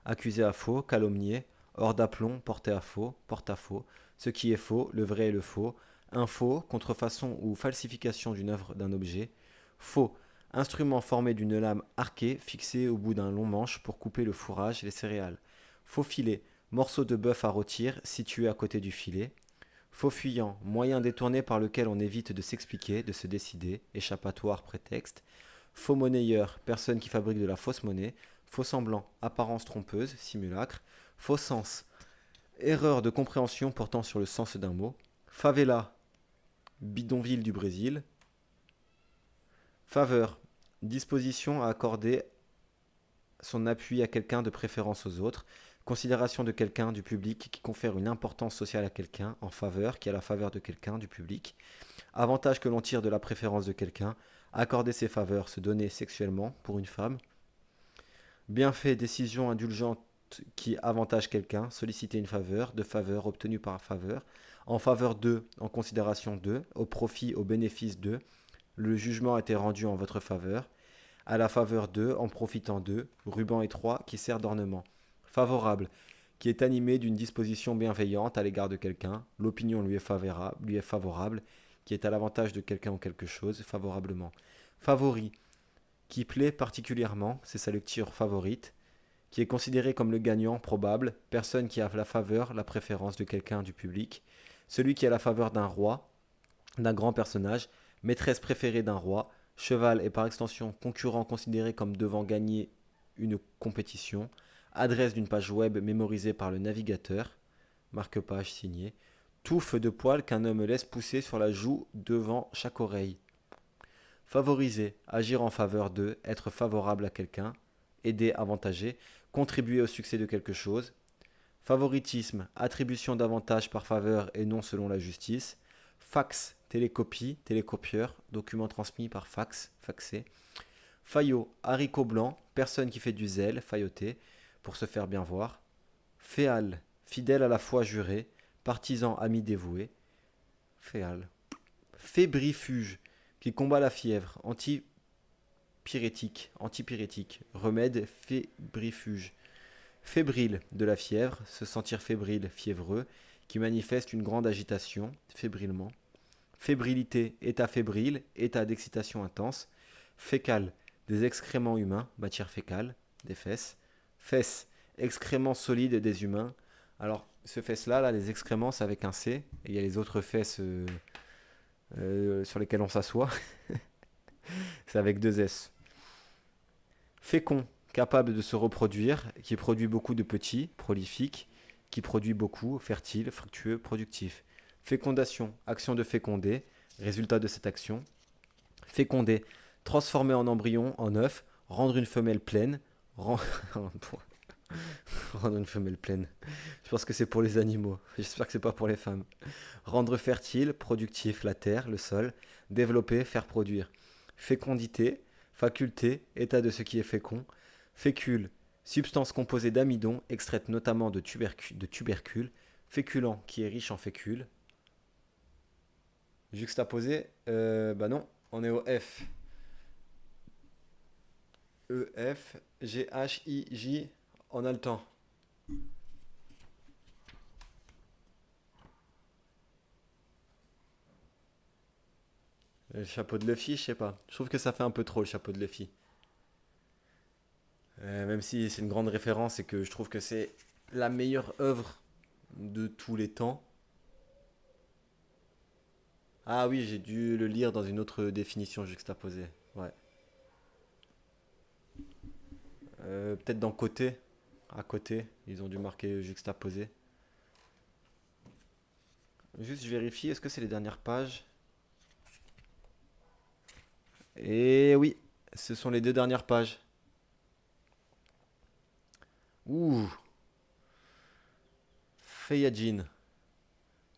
accusé à faux, calomnié, hors d'aplomb, porté à faux, porte à faux, ce qui est faux, le vrai et le faux, un faux, contrefaçon ou falsification d'une œuvre d'un objet, faux, instrument formé d'une lame arquée fixée au bout d'un long manche pour couper le fourrage et les céréales, faux filet, morceau de bœuf à rôtir situé à côté du filet, faux fuyant, moyen détourné par lequel on évite de s'expliquer, de se décider, échappatoire, prétexte, faux monnayeur, personne qui fabrique de la fausse monnaie, faux semblant, apparence trompeuse, simulacre, faux sens, erreur de compréhension portant sur le sens d'un mot, favela, bidonville du Brésil, faveur, disposition à accorder son appui à quelqu'un de préférence aux autres, considération de quelqu'un du public qui confère une importance sociale à quelqu'un, en faveur, qui a la faveur de quelqu'un du public, avantage que l'on tire de la préférence de quelqu'un, accorder ses faveurs, se donner sexuellement pour une femme, bienfait, décision indulgente qui avantage quelqu'un, solliciter une faveur, de faveur obtenue par faveur, en faveur de, en considération de, au profit, au bénéfice de, le jugement a été rendu en votre faveur, à la faveur de, en profitant de, ruban étroit qui sert d'ornement, favorable, qui est animé d'une disposition bienveillante à l'égard de quelqu'un, l'opinion lui est favorable, qui est à l'avantage de quelqu'un ou quelque chose, favorablement. Favori, qui plaît particulièrement, c'est sa lecture favorite, qui est considéré comme le gagnant probable, personne qui a la faveur, la préférence de quelqu'un du public, celui qui a la faveur d'un roi, d'un grand personnage, maîtresse préférée d'un roi, cheval et par extension concurrent considéré comme devant gagner une compétition, adresse d'une page web mémorisée par le navigateur, marque-page signé, touffe de poils qu'un homme laisse pousser sur la joue devant chaque oreille. Favoriser, agir en faveur de, être favorable à quelqu'un, aider, avantager, contribuer au succès de quelque chose. Favoritisme, attribution d'avantages par faveur et non selon la justice. Fax, télécopie, télécopieur, document transmis par fax, faxé. Fayot, haricot blanc, personne qui fait du zèle, failloté, pour se faire bien voir. Féal, fidèle à la foi jurée, partisan ami dévoué. Féal. Fébrifuge, qui combat la fièvre, antipyrétique, remède fébrifuge. Fébrile, de la fièvre, se sentir fébrile, fiévreux, qui manifeste une grande agitation, fébrilement. Fébrilité, état fébrile, état d'excitation intense. Fécal, des excréments humains, matière fécale, des fesses. Fesses, excréments solides des humains. Alors, ce fesse-là, les excréments, c'est avec un C, et il y a les autres fesses sur lesquelles on s'assoit, c'est avec deux S. Fécond, capable de se reproduire, qui produit beaucoup de petits, prolifique, qui produit beaucoup, fertile, fructueux, productif. Fécondation, action de féconder, résultat de cette action. Féconder, transformer en embryon, en œuf, rendre une femelle pleine. Rendre une femelle pleine. Je pense que c'est pour les animaux. J'espère que c'est pas pour les femmes. Rendre fertile, productif, la terre, le sol. Développer, faire produire. Fécondité, faculté, état de ce qui est fécond. Fécule, substance composée d'amidon, extraite notamment de tubercules. Féculent, qui est riche en fécule. Juxtaposé, bah non, on est au F. E, F, G, H, I, J, on a le temps. Le chapeau de Luffy, je sais pas. Je trouve que ça fait un peu trop le chapeau de Luffy. Même si c'est une grande référence et que je trouve que c'est la meilleure œuvre de tous les temps. Ah oui, j'ai dû le lire dans une autre définition juxtaposée. Ouais. Peut-être dans côté. À côté, ils ont dû marquer juxtaposé. Juste, je vérifie, est-ce que c'est les dernières pages? Et oui, ce sont les deux dernières pages. Ouh, Fayadjin,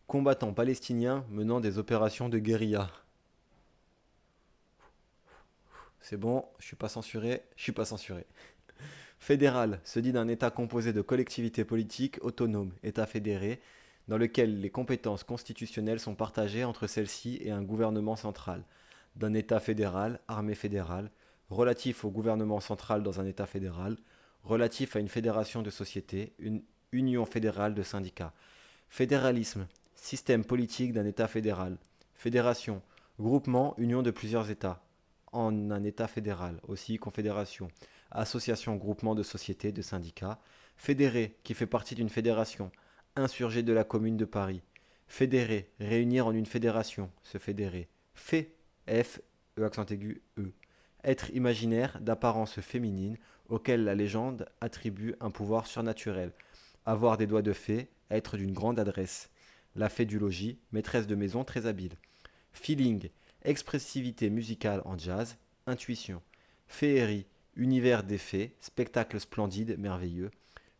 combattant palestinien menant des opérations de guérilla. C'est bon, je suis pas censuré, je suis pas censuré. Fédéral se dit d'un État composé de collectivités politiques autonomes, État fédéré, dans lequel les compétences constitutionnelles sont partagées entre celles-ci et un gouvernement central. D'un État fédéral, armée fédérale, relatif au gouvernement central dans un État fédéral, relatif à une fédération de sociétés, une union fédérale de syndicats. Fédéralisme, système politique d'un État fédéral. Fédération, groupement, union de plusieurs États. En un État fédéral, aussi confédération. Association, groupement de sociétés, de syndicats. Fédéré, qui fait partie d'une fédération. Insurgé de la Commune de Paris. Fédérer, réunir en une fédération, se fédérer. Fé, F, E accent aigu, E. Être imaginaire d'apparence féminine auquel la légende attribue un pouvoir surnaturel. Avoir des doigts de fée, être d'une grande adresse. La fée du logis, maîtresse de maison très habile. Feeling, expressivité musicale en jazz. Intuition. Féerie, univers des fées, spectacle splendide, merveilleux.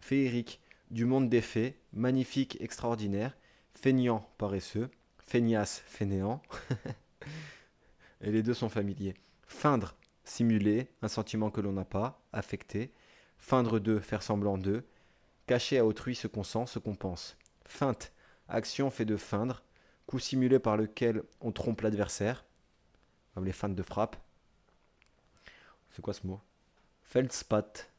Féerique, du monde des fées, magnifique, extraordinaire. Feignant, paresseux. Feignasse, fainéant. Et les deux sont familiers. Feindre, simuler, un sentiment que l'on n'a pas, affecter. Feindre de, faire semblant de. Cacher à autrui ce qu'on sent, ce qu'on pense. Feinte, action fait de feindre, coup simulé par lequel on trompe l'adversaire, comme les feintes de frappe. C'est quoi ce mot? Feldspath,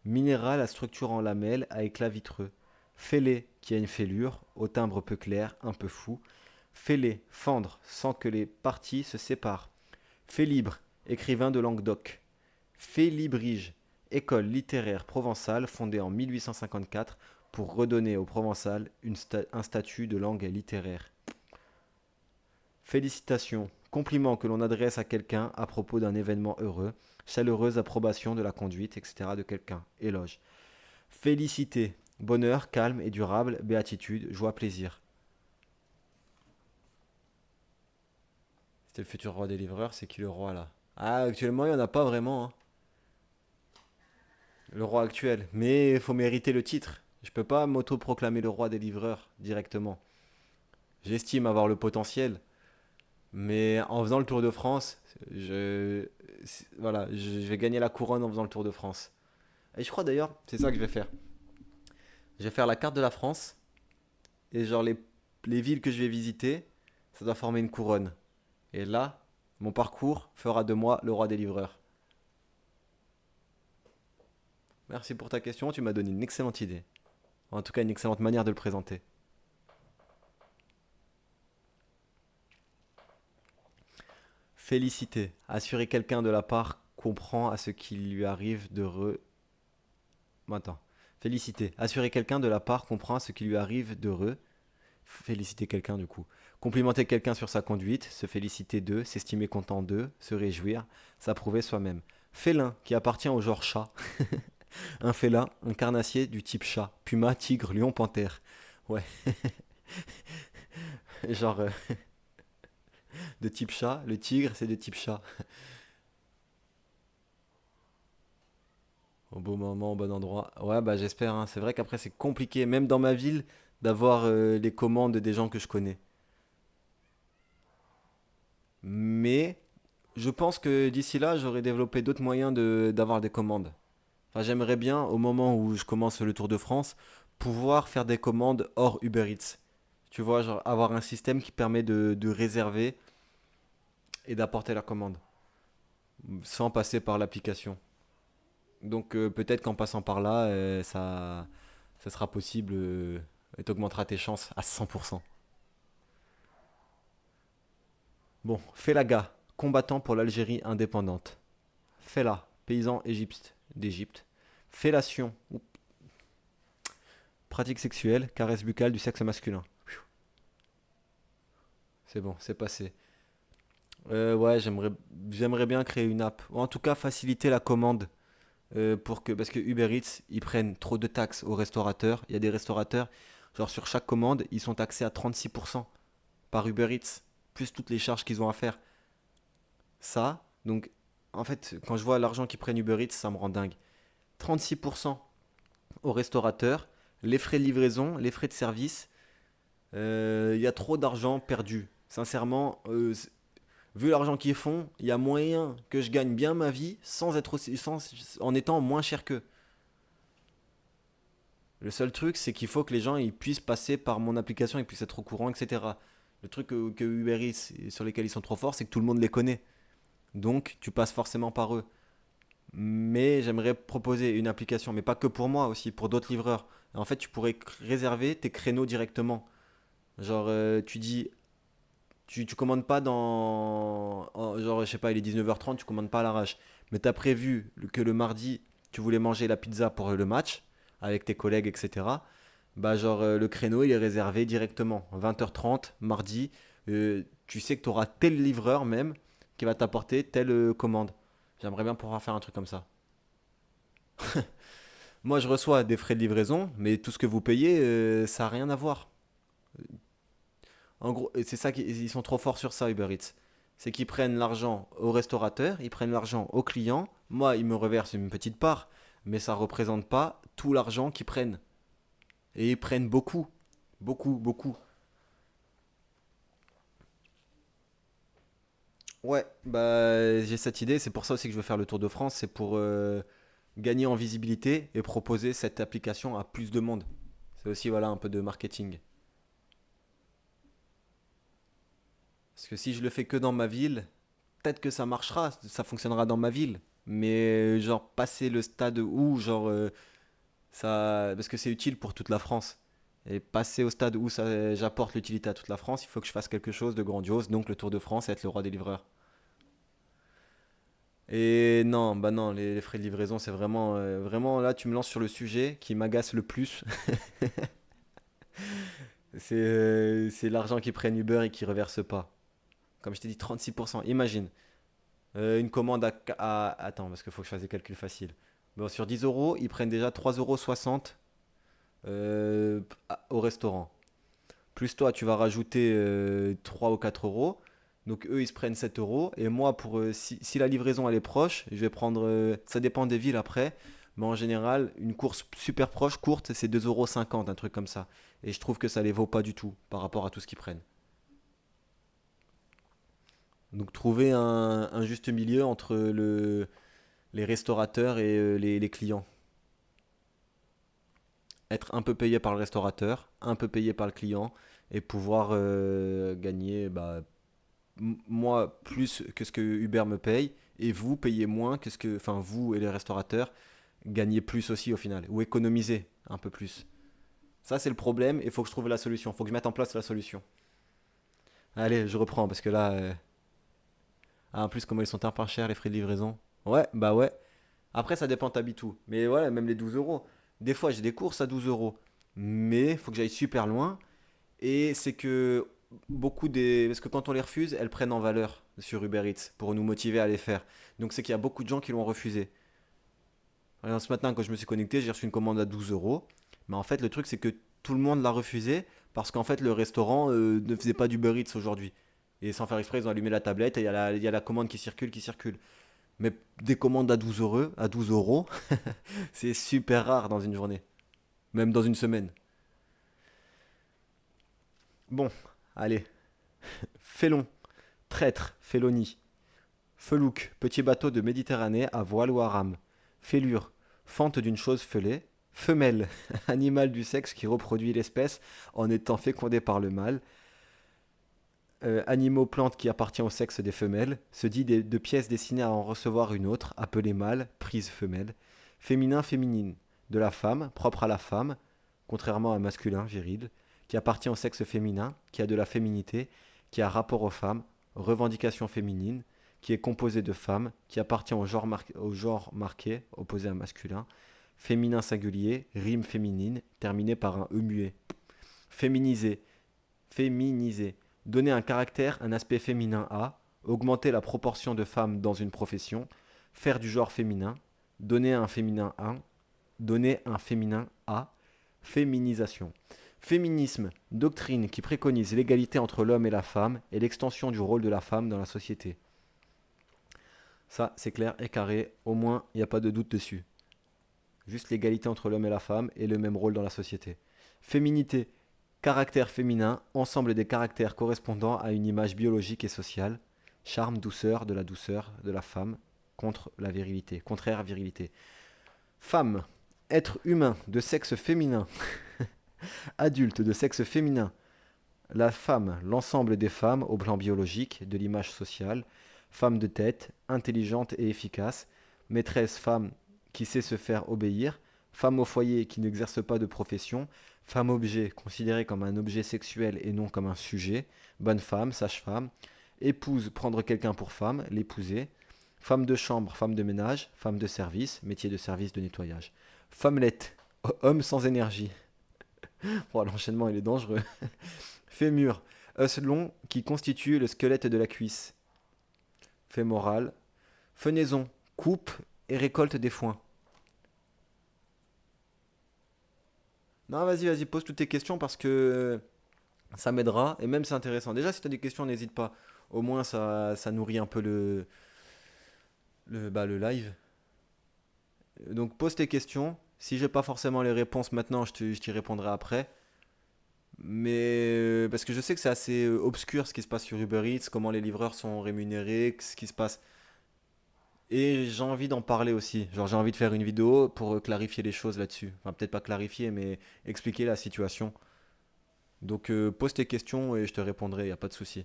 minéral à structure en lamelles à éclat vitreux. Fêlé, qui a une fêlure, au timbre peu clair, un peu fou. Fêlé, fendre, sans que les parties se séparent. Félibre, écrivain de Languedoc. Félibrige, école littéraire provençale fondée en 1854 pour redonner au provençal un statut de langue littéraire. Félicitations, compliment que l'on adresse à quelqu'un à propos d'un événement heureux, chaleureuse approbation de la conduite, etc. de quelqu'un, éloge. Félicité, bonheur, calme et durable, béatitude, joie, plaisir. C'était le futur roi des livreurs, c'est qui le roi là? Ah, actuellement il n'y en a pas vraiment, hein. Le roi actuel. Mais il faut mériter le titre. Je peux pas m'auto-proclamer le roi des livreurs directement. J'estime avoir le potentiel, mais en faisant le Tour de France, voilà, je vais gagner la couronne en faisant le Tour de France. Et je crois d'ailleurs, c'est ça que je vais faire. Je vais faire la carte de la France et genre les villes que je vais visiter, ça doit former une couronne. Et là, mon parcours fera de moi le roi des livreurs. Merci pour ta question, tu m'as donné une excellente idée. En tout cas, une excellente manière de le présenter. Féliciter. Assurer quelqu'un de la part comprend à ce qui lui arrive de Attends. Féliciter. Assurer quelqu'un de la part comprend à ce qui lui arrive d'heureux. Féliciter quelqu'un du coup. Complimenter quelqu'un sur sa conduite. Se féliciter d'eux. S'estimer content d'eux. Se réjouir. S'approuver soi-même. Félin, qui appartient au genre chat. Un félin, un carnassier du type chat. Puma, tigre, lion, panthère. Ouais. Genre de type chat. Le tigre, c'est de type chat. Au bon moment, au bon endroit. Ouais, bah j'espère, hein. C'est vrai qu'après c'est compliqué, même dans ma ville, d'avoir les commandes des gens que je connais. Mais je pense que d'ici là, j'aurai développé d'autres moyens d'avoir des commandes. Enfin, j'aimerais bien, au moment où je commence le Tour de France, pouvoir faire des commandes hors Uber Eats. Tu vois, genre avoir un système qui permet de réserver et d'apporter la commande sans passer par l'application. Donc peut-être qu'en passant par là, ça sera possible et t'augmenteras tes chances à 100%. Bon, Felaga, combattant pour l'Algérie indépendante. Fela, paysan d'Égypte. Fellation, pratique sexuelle, caresse buccale du sexe masculin. C'est bon, c'est passé. Ouais, j'aimerais bien créer une app. Ou en tout cas, faciliter la commande. Parce que Uber Eats, ils prennent trop de taxes aux restaurateurs. Il y a des restaurateurs, Genre sur chaque commande, ils sont taxés à 36% par Uber Eats, plus toutes les charges qu'ils ont à faire. Ça, donc en fait, quand je vois l'argent qu'ils prennent Uber Eats, ça me rend dingue. 36% au restaurateur, les frais de livraison, les frais de service, il y a trop d'argent perdu. Sincèrement, vu l'argent qu'ils font, il y a moyen que je gagne bien ma vie sans être en étant moins cher qu'eux. Le seul truc, c'est qu'il faut que les gens ils puissent passer par mon application, ils puissent être au courant, etc. Le truc que Uber Eats, et sur lesquels ils sont trop forts, c'est que tout le monde les connaît. Donc, tu passes forcément par eux. Mais j'aimerais proposer une application, mais pas que pour moi, aussi pour d'autres livreurs. En fait, tu pourrais réserver tes créneaux directement. Genre, tu dis, tu commandes pas genre, je sais pas, il est 19h30, tu commandes pas à l'arrache. Mais tu as prévu que le mardi, tu voulais manger la pizza pour le match, avec tes collègues, etc. Bah, genre, le créneau, il est réservé directement. 20h30, mardi. Tu sais que tu auras tel livreur même qui va t'apporter telle commande. J'aimerais bien pouvoir faire un truc comme ça. Moi, je reçois des frais de livraison, mais tout ce que vous payez, ça n'a rien à voir. En gros, et c'est ça qu'ils sont trop forts sur ça, Uber Eats. C'est qu'ils prennent l'argent au restaurateur, ils prennent l'argent au client. Moi, ils me reversent une petite part, mais ça ne représente pas tout l'argent qu'ils prennent. Et ils prennent beaucoup. Beaucoup, beaucoup. Ouais, bah j'ai cette idée, c'est pour ça aussi que je veux faire le Tour de France, c'est pour gagner en visibilité et proposer cette application à plus de monde. C'est aussi voilà un peu de marketing. Parce que si je le fais que dans ma ville, peut-être que ça marchera, ça fonctionnera dans ma ville. Mais genre passer le stade où genre ça, parce que c'est utile pour toute la France. Et passer au stade où ça, j'apporte l'utilité à toute la France, il faut que je fasse quelque chose de grandiose, donc le Tour de France et être le roi des livreurs. Et non, bah non, les frais de livraison, c'est vraiment, vraiment là, tu me lances sur le sujet qui m'agace le plus. C'est l'argent qu'ils prennent Uber et qu'ils reversent pas. Comme je t'ai dit, 36%. Imagine, une commande attends, parce qu'il faut que je fasse des calculs faciles. Bon, sur 10 euros, ils prennent déjà 3,60 € au restaurant. Plus toi, tu vas rajouter 3 ou 4 euros. Donc eux, ils se prennent 7 euros. Et moi, si la livraison elle est proche, je vais prendre. Ça dépend des villes après. Mais en général, une course super proche, courte, c'est 2,50 €, un truc comme ça. Et je trouve que ça les vaut pas du tout par rapport à tout ce qu'ils prennent. Donc trouver un juste milieu entre les restaurateurs et les clients. Être un peu payé par le restaurateur, un peu payé par le client et pouvoir gagner bah, moi plus que ce que Uber me paye et vous payez moins que ce que, enfin vous et les restaurateurs gagnez plus aussi au final ou économisez un peu plus. Ça c'est le problème et il faut que je trouve la solution, il faut que je mette en place la solution. Allez, je reprends parce que là, ah, en plus comment ils sont un peu chers les frais de livraison. Ouais, bah ouais. Après ça dépend t'habites où. Mais ouais, même les 12 euros. Des fois j'ai des courses à 12 euros. Mais il faut que j'aille super loin. Et c'est que beaucoup des. Parce que quand on les refuse, elles prennent en valeur sur Uber Eats pour nous motiver à les faire. Donc c'est qu'il y a beaucoup de gens qui l'ont refusé. Par exemple, ce matin, quand je me suis connecté, j'ai reçu une commande à 12 euros. Mais en fait, le truc, c'est que tout le monde l'a refusé parce qu'en fait, le restaurant ne faisait pas d'Uber Eats aujourd'hui. Et sans faire exprès, ils ont allumé la tablette et il y a la commande qui circule, qui circule. Mais des commandes à 12 euros, c'est super rare dans une journée. Même dans une semaine. Bon, allez. Félon, traître, félonie. Felouk, petit bateau de Méditerranée à voile ou à rame. Fêlure, fente d'une chose fêlée. Femelle, animal du sexe qui reproduit l'espèce en étant fécondé par le mâle. Animaux plante qui appartient au sexe des femelles. Se dit de pièces destinées à en recevoir une autre, appelée mâle, prise femelle. Féminin, féminine, de la femme, propre à la femme, contrairement à masculin, viril, qui appartient au sexe féminin, qui a de la féminité, qui a rapport aux femmes, revendication féminine, qui est composé de femmes, qui appartient au genre marqué, opposé à masculin, féminin singulier, rime féminine, terminé par un E muet. Féminisé, féminiser, donner un caractère, un aspect féminin à, augmenter la proportion de femmes dans une profession, faire du genre féminin, donner un féminin à, donner un féminin à, féminisation. Féminisme, doctrine qui préconise l'égalité entre l'homme et la femme et l'extension du rôle de la femme dans la société. Ça, c'est clair et carré, au moins, il n'y a pas de doute dessus. Juste l'égalité entre l'homme et la femme et le même rôle dans la société. Féminité, caractère féminin, ensemble des caractères correspondant à une image biologique et sociale. Charme, douceur de la femme contre la virilité, contraire à virilité. Femme, être humain de sexe féminin, adulte de sexe féminin. La femme, l'ensemble des femmes au plan biologique, de l'image sociale. Femme de tête, intelligente et efficace. Maîtresse, femme qui sait se faire obéir. Femme au foyer qui n'exerce pas de profession. Femme objet, considérée comme un objet sexuel et non comme un sujet. Bonne femme, sage-femme. Épouse, prendre quelqu'un pour femme, l'épouser. Femme de chambre, femme de ménage. Femme de service, métier de service de nettoyage. Femmelette, homme sans énergie. Oh, l'enchaînement il est dangereux. Fémur, os long qui constitue le squelette de la cuisse. Fémoral. Fenaison, coupe et récolte des foins. Non, vas-y, pose toutes tes questions parce que ça m'aidera et même c'est intéressant. Déjà, si tu as des questions, n'hésite pas. Au moins, ça nourrit un peu le live. Donc, pose tes questions. Si j'ai pas forcément les réponses maintenant, je t'y répondrai après. Mais parce que je sais que c'est assez obscur ce qui se passe sur Uber Eats, comment les livreurs sont rémunérés, ce qui se passe. Et j'ai envie d'en parler aussi. Genre, j'ai envie de faire une vidéo pour clarifier les choses là-dessus. Enfin, peut-être pas clarifier, mais expliquer la situation. Donc, pose tes questions et je te répondrai, y a pas de souci.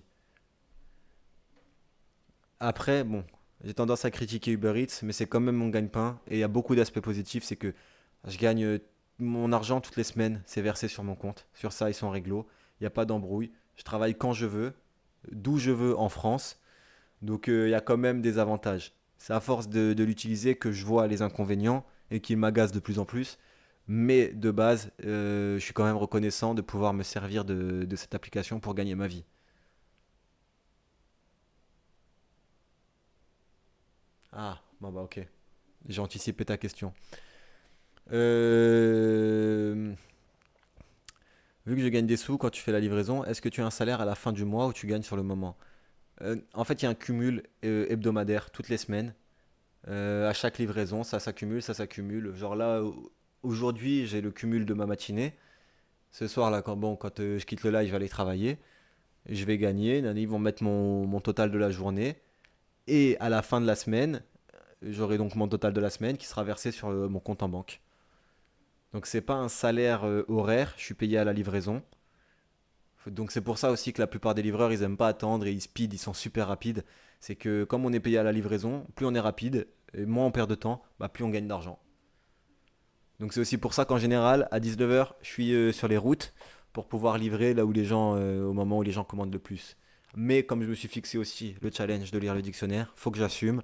Après, bon, j'ai tendance à critiquer Uber Eats, mais c'est quand même mon gagne-pain. Et il y a beaucoup d'aspects positifs, c'est que je gagne mon argent toutes les semaines, c'est versé sur mon compte. Sur ça, ils sont réglo. Il n'y a pas d'embrouille. Je travaille quand je veux, d'où je veux en France. Donc il y a quand même des avantages. C'est à force de l'utiliser que je vois les inconvénients et qu'il m'agace de plus en plus. Mais de base, je suis quand même reconnaissant de pouvoir me servir de cette application pour gagner ma vie. Ah, bon bah ok. J'ai anticipé ta question. Euh, Vu que je gagne des sous quand tu fais la livraison, est-ce que tu as un salaire à la fin du mois ou tu gagnes sur le moment? En fait, il y a un cumul hebdomadaire toutes les semaines. À chaque livraison, ça s'accumule, ça s'accumule. Genre là, aujourd'hui, j'ai le cumul de ma matinée. Ce soir, là, quand je quitte le live, je vais aller travailler. Je vais gagner. Ils vont mettre mon total de la journée. Et à la fin de la semaine, j'aurai donc mon total de la semaine qui sera versé sur mon compte en banque. Donc c'est pas un salaire horaire, je suis payé à la livraison. Donc c'est pour ça aussi que la plupart des livreurs, ils aiment pas attendre et ils speed, ils sont super rapides. C'est que comme on est payé à la livraison, plus on est rapide, et moins on perd de temps, bah plus on gagne d'argent. Donc c'est aussi pour ça qu'en général, à 19 heures, je suis sur les routes pour pouvoir livrer là où les gens, au moment où les gens commandent le plus. Mais comme je me suis fixé aussi le challenge de lire le dictionnaire, faut que j'assume.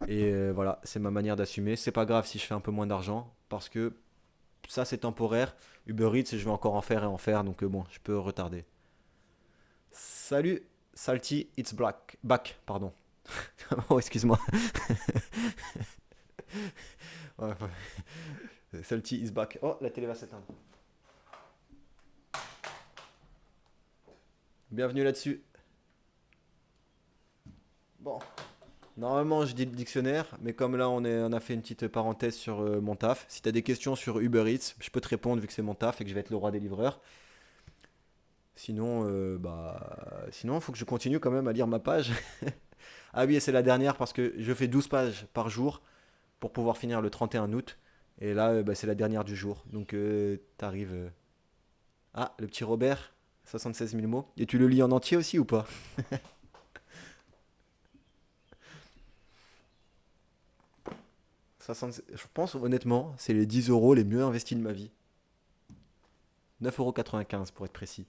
Et voilà, c'est ma manière d'assumer. C'est pas grave si je fais un peu moins d'argent parce que ça c'est temporaire. Uber Eats, je vais encore en faire et en faire, donc bon, je peux retarder. Salut, Salty, it's black. Back, pardon. Oh, excuse-moi. Ouais, ouais. Salty is back. Oh, la télé va s'éteindre. Bienvenue là-dessus. Bon, normalement je dis le dictionnaire, mais comme là on a fait une petite parenthèse sur mon taf, si tu as des questions sur Uber Eats, je peux te répondre vu que c'est mon taf et que je vais être le roi des livreurs. Sinon, sinon, il faut que je continue quand même à lire ma page. Ah oui, et c'est la dernière parce que je fais 12 pages par jour pour pouvoir finir le 31 août. Et là, c'est la dernière du jour. Donc, t'arrives. Ah, le petit Robert, 76 000 mots. Et tu le lis en entier aussi ou pas? 60. Je pense honnêtement, c'est les 10 euros les mieux investis de ma vie. 9,95 € pour être précis.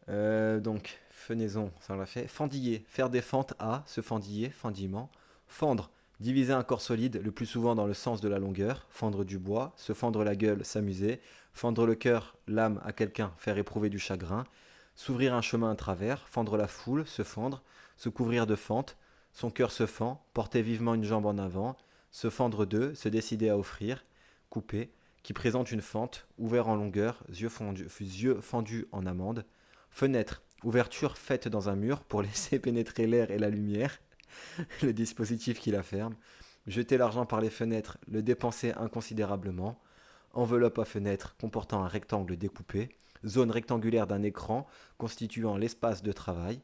Donc, fenaison, ça on l'a fait. Fendiller, faire des fentes à, se fendiller, fendillement. Fendre, diviser un corps solide, le plus souvent dans le sens de la longueur. Fendre du bois, se fendre la gueule, s'amuser. Fendre le cœur, l'âme à quelqu'un, faire éprouver du chagrin. S'ouvrir un chemin à travers, fendre la foule, se fendre. Se couvrir de fente, son cœur se fend, porter vivement une jambe en avant. Se fendre deux, se décider à offrir. coupé, qui présente une fente, ouvert en longueur, yeux fendus en amande. Fenêtre, ouverture faite dans un mur pour laisser pénétrer l'air et la lumière, le dispositif qui la ferme. Jeter l'argent par les fenêtres, le dépenser inconsidérablement. Enveloppe à fenêtre comportant un rectangle découpé. Zone rectangulaire d'un écran constituant l'espace de travail.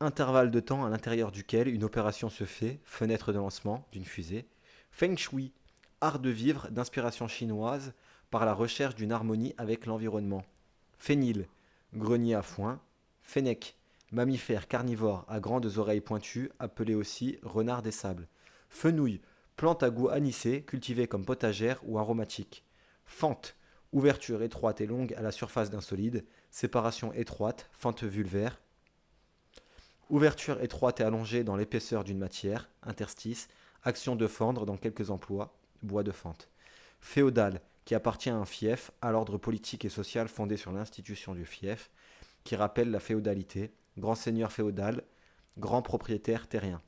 Intervalle de temps à l'intérieur duquel une opération se fait, fenêtre de lancement d'une fusée. Feng Shui, art de vivre d'inspiration chinoise par la recherche d'une harmonie avec l'environnement. Fenil, grenier à foin. Fennec, mammifère carnivore à grandes oreilles pointues, appelé aussi renard des sables. Fenouil, plante à goût anisé, cultivée comme potagère ou aromatique. Fente, ouverture étroite et longue à la surface d'un solide, séparation étroite, fente vulvaire. Ouverture étroite et allongée dans l'épaisseur d'une matière, interstice, action de fendre dans quelques emplois, bois de fente. Féodal, qui appartient à un fief, à l'ordre politique et social fondé sur l'institution du fief, qui rappelle la féodalité, grand seigneur féodal, grand propriétaire terrien.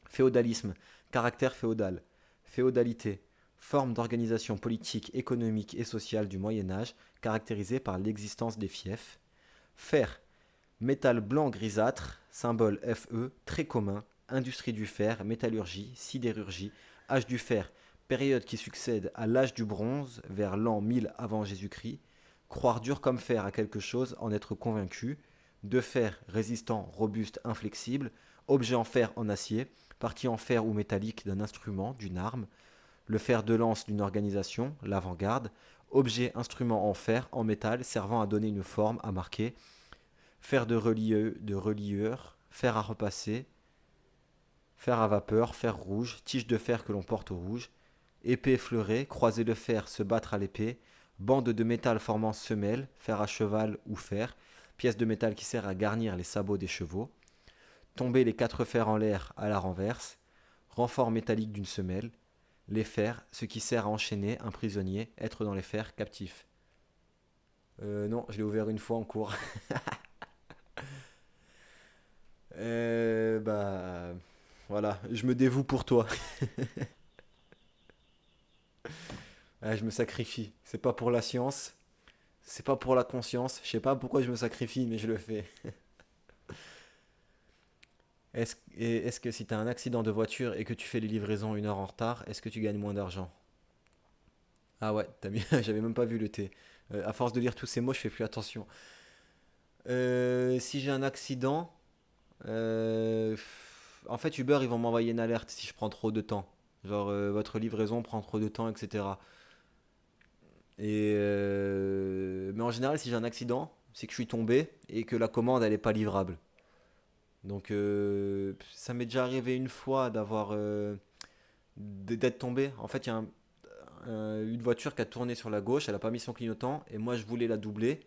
Féodalisme, caractère féodal. Féodalité, forme d'organisation politique, économique et sociale du Moyen Âge, caractérisée par l'existence des fiefs. Fer, métal blanc grisâtre, symbole Fe, très commun, industrie du fer, métallurgie, sidérurgie, âge du fer, période qui succède à l'âge du bronze, vers l'an 1000 avant Jésus-Christ, croire dur comme fer à quelque chose, en être convaincu, de fer résistant, robuste, inflexible, objet en fer en acier, partie en fer ou métallique d'un instrument, d'une arme, le fer de lance d'une organisation, l'avant-garde, objet, instrument en fer, en métal, servant à donner une forme, à marquer, fer de relieur, fer à repasser, fer à vapeur, fer rouge, tige de fer que l'on porte au rouge, épée effleurée, croiser le fer, se battre à l'épée, bande de métal formant semelle, fer à cheval ou fer, pièce de métal qui sert à garnir les sabots des chevaux, tomber les quatre fers en l'air à la renverse, renfort métallique d'une semelle, les fers, ce qui sert à enchaîner un prisonnier, être dans les fers captif. Non, je l'ai ouvert une fois en cours. Bah voilà, je me dévoue pour toi. Ouais, je me sacrifie. C'est pas pour la science, c'est pas pour la conscience. Je sais pas pourquoi je me sacrifie, mais je le fais. Est-ce que si tu as un accident de voiture et que tu fais les livraisons 1 heure en retard, est-ce que tu gagnes moins d'argent? Ah ouais, t'as bien, j'avais même pas vu le T. À force de lire tous ces mots, je fais plus attention. Si j'ai un accident, en fait Uber ils vont m'envoyer une alerte si je prends trop de temps. Genre votre livraison prend trop de temps, etc. Mais en général, si j'ai un accident, c'est que je suis tombé et que la commande elle est pas livrable. Donc ça m'est déjà arrivé une fois d'être tombé. En fait, il y a une voiture qui a tourné sur la gauche, elle a pas mis son clignotant et moi je voulais la doubler.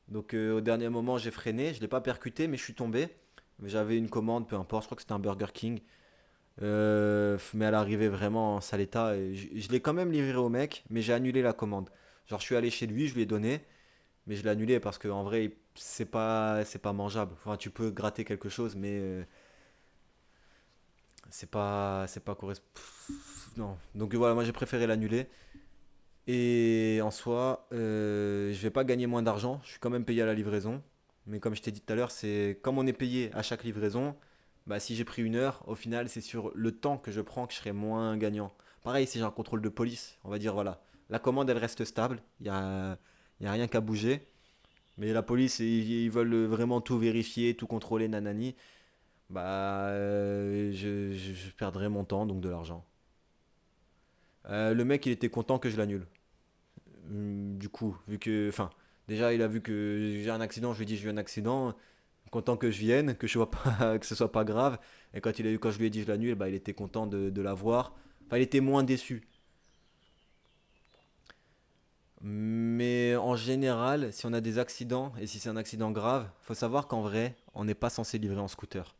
Donc au dernier moment, j'ai freiné, je l'ai pas percuté mais je suis tombé. J'avais une commande, peu importe, je crois que c'était un Burger King. Mais elle arrivait vraiment en sale état et je l'ai quand même livré au mec, mais j'ai annulé la commande. Genre je suis allé chez lui, je lui ai donné, mais je l'ai annulé parce qu'en vrai c'est pas mangeable. Enfin tu peux gratter quelque chose, mais c'est pas non. Donc voilà, moi j'ai préféré l'annuler. Et en soi, je vais pas gagner moins d'argent, je suis quand même payé à la livraison. Mais comme je t'ai dit tout à l'heure, c'est comme on est payé à chaque livraison, bah si j'ai pris 1 heure, au final c'est sur le temps que je prends que je serai moins gagnant. Pareil, si j'ai un contrôle de police, on va dire voilà, la commande elle reste stable, y a rien qu'à bouger. Mais la police, ils veulent vraiment tout vérifier, tout contrôler, nanani. Bah, je perdrai mon temps, donc de l'argent. Le mec, il était content que je l'annule. Du coup, vu que, enfin, déjà, il a vu que j'ai un accident, je lui ai dit j'ai eu un accident, content que je vienne, que je sois pas, que ce soit pas grave. Et quand je lui ai dit je l'annule, bah, il était content de l'avoir. Enfin, il était moins déçu. Mais en général, si on a des accidents et si c'est un accident grave, faut savoir qu'en vrai, on n'est pas censé livrer en scooter.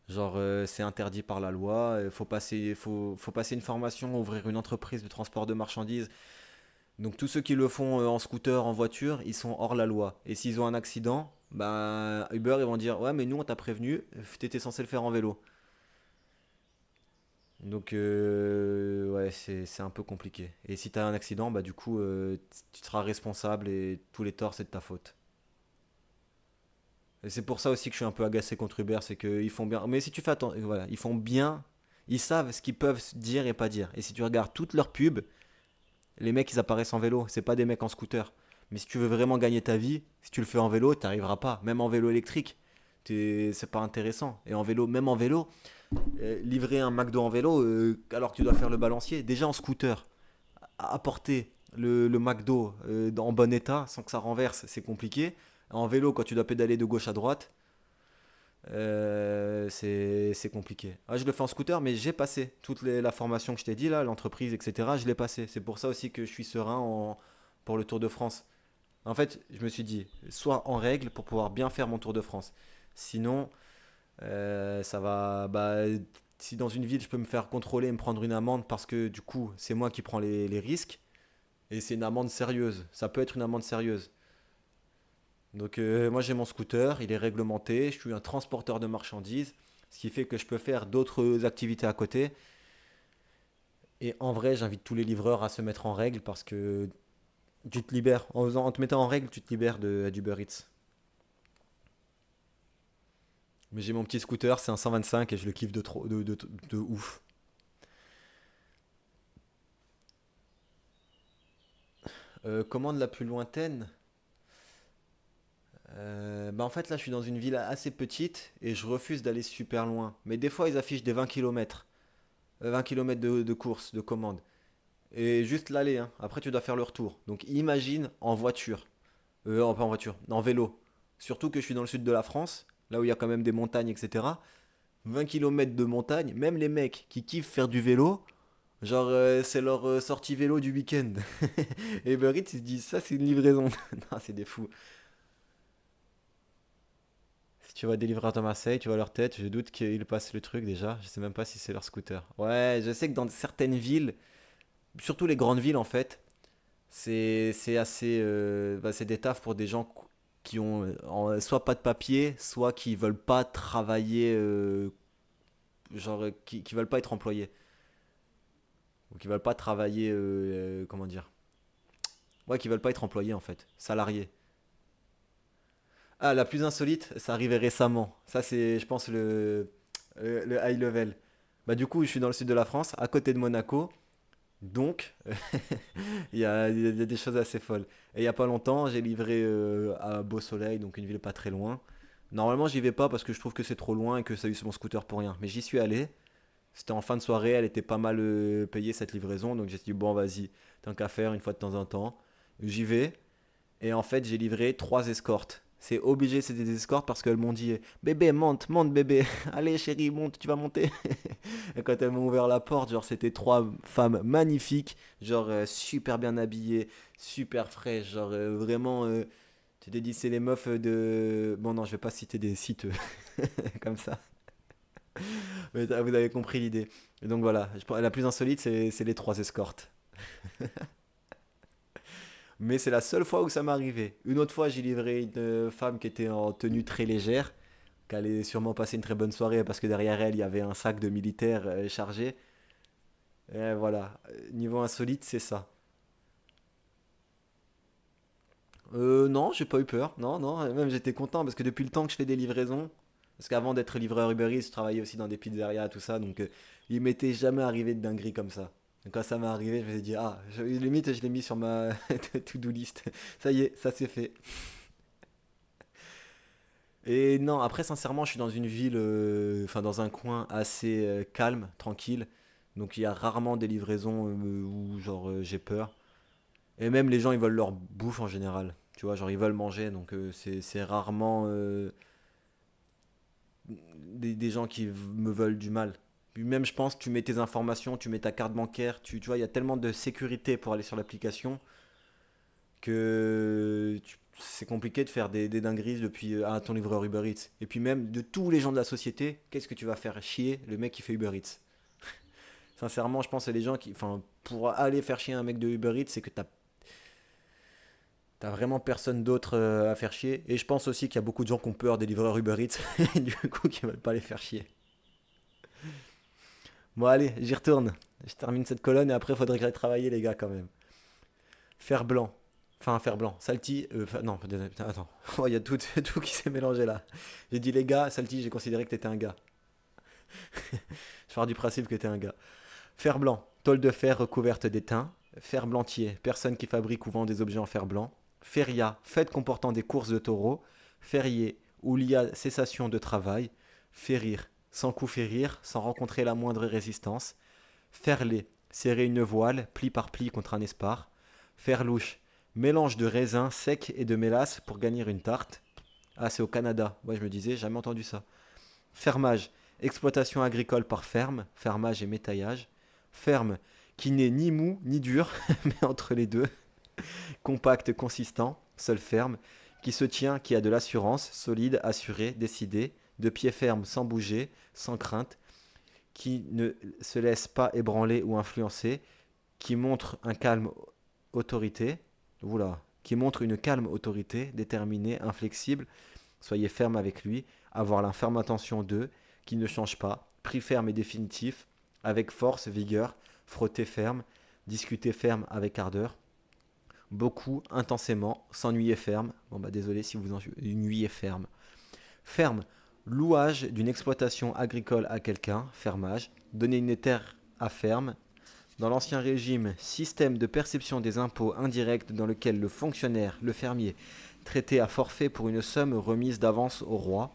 Genre, c'est interdit par la loi. Faut passer une formation, ouvrir une entreprise de transport de marchandises. Donc tous ceux qui le font en scooter, en voiture, ils sont hors la loi. Et s'ils ont un accident, bah Uber ils vont dire ouais mais nous on t'a prévenu, t'étais censé le faire en vélo. Donc, ouais, c'est un peu compliqué. Et si t'as un accident, bah du coup, tu seras responsable et tous les torts, c'est de ta faute. Et c'est pour ça aussi que je suis un peu agacé contre Uber, c'est qu'ils font bien. Mais si tu fais attention, voilà, ils font bien, ils savent ce qu'ils peuvent dire et pas dire. Et si tu regardes toutes leurs pubs, les mecs, ils apparaissent en vélo, c'est pas des mecs en scooter. Mais si tu veux vraiment gagner ta vie, si tu le fais en vélo, t'arriveras pas. Même en vélo électrique, c'est pas intéressant. Et en vélo, même en vélo, livrer un McDo en vélo, alors que tu dois faire le balancier, déjà en scooter, apporter le McDo en bon état sans que ça renverse, c'est compliqué. En vélo, quand tu dois pédaler de gauche à droite, c'est compliqué. Ah, je le fais en scooter, mais j'ai passé toute la formation que je t'ai dit là, l'entreprise, etc. Je l'ai passé. C'est pour ça aussi que je suis serein pour le Tour de France. En fait, je me suis dit, soit en règle pour pouvoir bien faire mon Tour de France. Sinon, ça va. Bah, si dans une ville je peux me faire contrôler et me prendre une amende parce que du coup, c'est moi qui prends les risques et c'est une amende sérieuse. Ça peut être une amende sérieuse. Donc moi j'ai mon scooter, il est réglementé, je suis un transporteur de marchandises, ce qui fait que je peux faire d'autres activités à côté. Et en vrai, j'invite tous les livreurs à se mettre en règle parce que tu te libères. En te mettant en règle, tu te libères d'Uber Eats. Mais j'ai mon petit scooter, c'est un 125 et je le kiffe de ouf. Commande la plus lointaine. Bah en fait là je suis dans une ville assez petite et je refuse d'aller super loin. Mais des fois ils affichent des 20 km. 20 km de course, de commande. Et juste l'aller, hein. Après, tu dois faire le retour. Donc, imagine en voiture. Pas en voiture, en vélo. Surtout que je suis dans le sud de la France, là où il y a quand même des montagnes, etc. 20 km de montagne, même les mecs qui kiffent faire du vélo, genre, c'est leur sortie vélo du week-end. Et Uber Eats, ils se disent, ça, c'est une livraison. Non, c'est des fous. Si tu vois des livreurs de Marseille, tu vois leur tête, je doute qu'ils passent le truc déjà. Je sais même pas si c'est leur scooter. Ouais, je sais que dans certaines villes, surtout les grandes villes en fait, c'est assez. Bah, c'est des tafs pour des gens qui ont soit pas de papier, soit qui veulent pas travailler, genre qui veulent pas être employés. Ou qui veulent pas travailler, comment dire. Ouais, qui veulent pas être employés en fait, salariés. Ah, la plus insolite, ça arrivait récemment. Ça, c'est, je pense, le high level. Bah, du coup, je suis dans le sud de la France, à côté de Monaco. Donc, il y a des choses assez folles. Et il y a pas longtemps, j'ai livré à Beau Soleil, donc une ville pas très loin. Normalement, j'y vais pas parce que je trouve que c'est trop loin et que ça use mon scooter pour rien. Mais j'y suis allé. C'était en fin de soirée, elle était pas mal payée cette livraison. Donc j'ai dit, bon, vas-y, tant qu'à faire une fois de temps en temps. J'y vais. Et en fait, j'ai livré trois escortes. C'est obligé, c'est des escortes parce qu'elles m'ont dit, bébé, monte, monte, bébé. Allez, chérie, monte, tu vas monter. Et quand elles m'ont ouvert la porte, genre, c'était trois femmes magnifiques, genre, super bien habillées, super fraîches, genre, vraiment, tu t'es dit, c'est les meufs de. Bon, non, je vais pas citer des sites comme ça. Mais vous avez compris l'idée. Et donc voilà, la plus insolite, c'est les trois escortes. Mais c'est la seule fois où ça m'est arrivé. Une autre fois, j'ai livré une femme qui était en tenue très légère, qui allait sûrement passer une très bonne soirée parce que derrière elle, il y avait un sac de militaire chargé. Et voilà, niveau insolite, c'est ça. Non, j'ai pas eu peur. Non, non, même j'étais content parce que depuis le temps que je fais des livraisons, parce qu'avant d'être livreur Uber Eats, je travaillais aussi dans des pizzerias, tout ça, donc il m'était jamais arrivé de dinguerie comme ça. Donc quand ça m'est arrivé, je me suis dit, ah, limite, je l'ai mis sur ma to-do list. Ça y est, ça c'est fait. Et non, après, sincèrement, je suis dans une ville, enfin dans un coin assez calme, tranquille. Donc il y a rarement des livraisons où genre j'ai peur. Et même les gens, ils veulent leur bouffe en général. Tu vois, genre ils veulent manger, donc c'est rarement des gens qui me veulent du mal. Puis même, je pense, tu mets tes informations, tu mets ta carte bancaire, tu vois, il y a tellement de sécurité pour aller sur l'application que c'est compliqué de faire des dingueries depuis ton livreur Uber Eats. Et puis même, de tous les gens de la société, qu'est-ce que tu vas faire chier le mec qui fait Uber Eats? Sincèrement, je pense que les gens qui... Enfin, pour aller faire chier un mec de Uber Eats, c'est que t'as vraiment personne d'autre à faire chier. Et je pense aussi qu'il y a beaucoup de gens qui ont peur des livreurs Uber Eats et du coup qui veulent pas les faire chier. Bon, allez, j'y retourne. Je termine cette colonne et après, il faudrait que j'aille travailler, les gars, quand même. Fer blanc. Enfin, fer blanc. Salty. Non, désolé, putain, attends. Oh, il y a tout, tout qui s'est mélangé là. J'ai dit les gars, Salty, j'ai considéré que t'étais un gars. Je pars du principe que t'es un gars. Fer blanc. Tôle de fer recouverte d'étain. Fer blantier. Personne qui fabrique ou vend des objets en fer blanc. Feria. Fête comportant des courses de taureaux. Férié. Où il y a cessation de travail. Férir. Sans coup férir, sans rencontrer la moindre résistance. Ferler, serrer une voile, pli par pli contre un espar. Ferlouche, mélange de raisin sec et de mélasse pour gagner une tarte. Ah, c'est au Canada. Ouais, je me disais, jamais entendu ça. Fermage, exploitation agricole par ferme, fermage et métaillage. Ferme, qui n'est ni mou ni dur, mais entre les deux. Compact, consistant, seule ferme. Qui se tient, qui a de l'assurance, solide, assuré, décidé. De pied ferme, sans bouger, sans crainte. Qui ne se laisse pas ébranler ou influencer, qui montre un calme autorité, oula, qui montre une calme autorité, déterminée, inflexible, soyez ferme avec lui, avoir la ferme intention d'eux, qui ne change pas, pris ferme et définitif, avec force, vigueur, frotter ferme, discuter ferme avec ardeur, beaucoup, intensément, s'ennuyer ferme, bon bah désolé si vous ennuyez ferme, ferme, louage d'une exploitation agricole à quelqu'un, fermage, donner une terre à ferme. Dans l'Ancien Régime, système de perception des impôts indirects dans lequel le fonctionnaire, le fermier, traitait à forfait pour une somme remise d'avance au roi.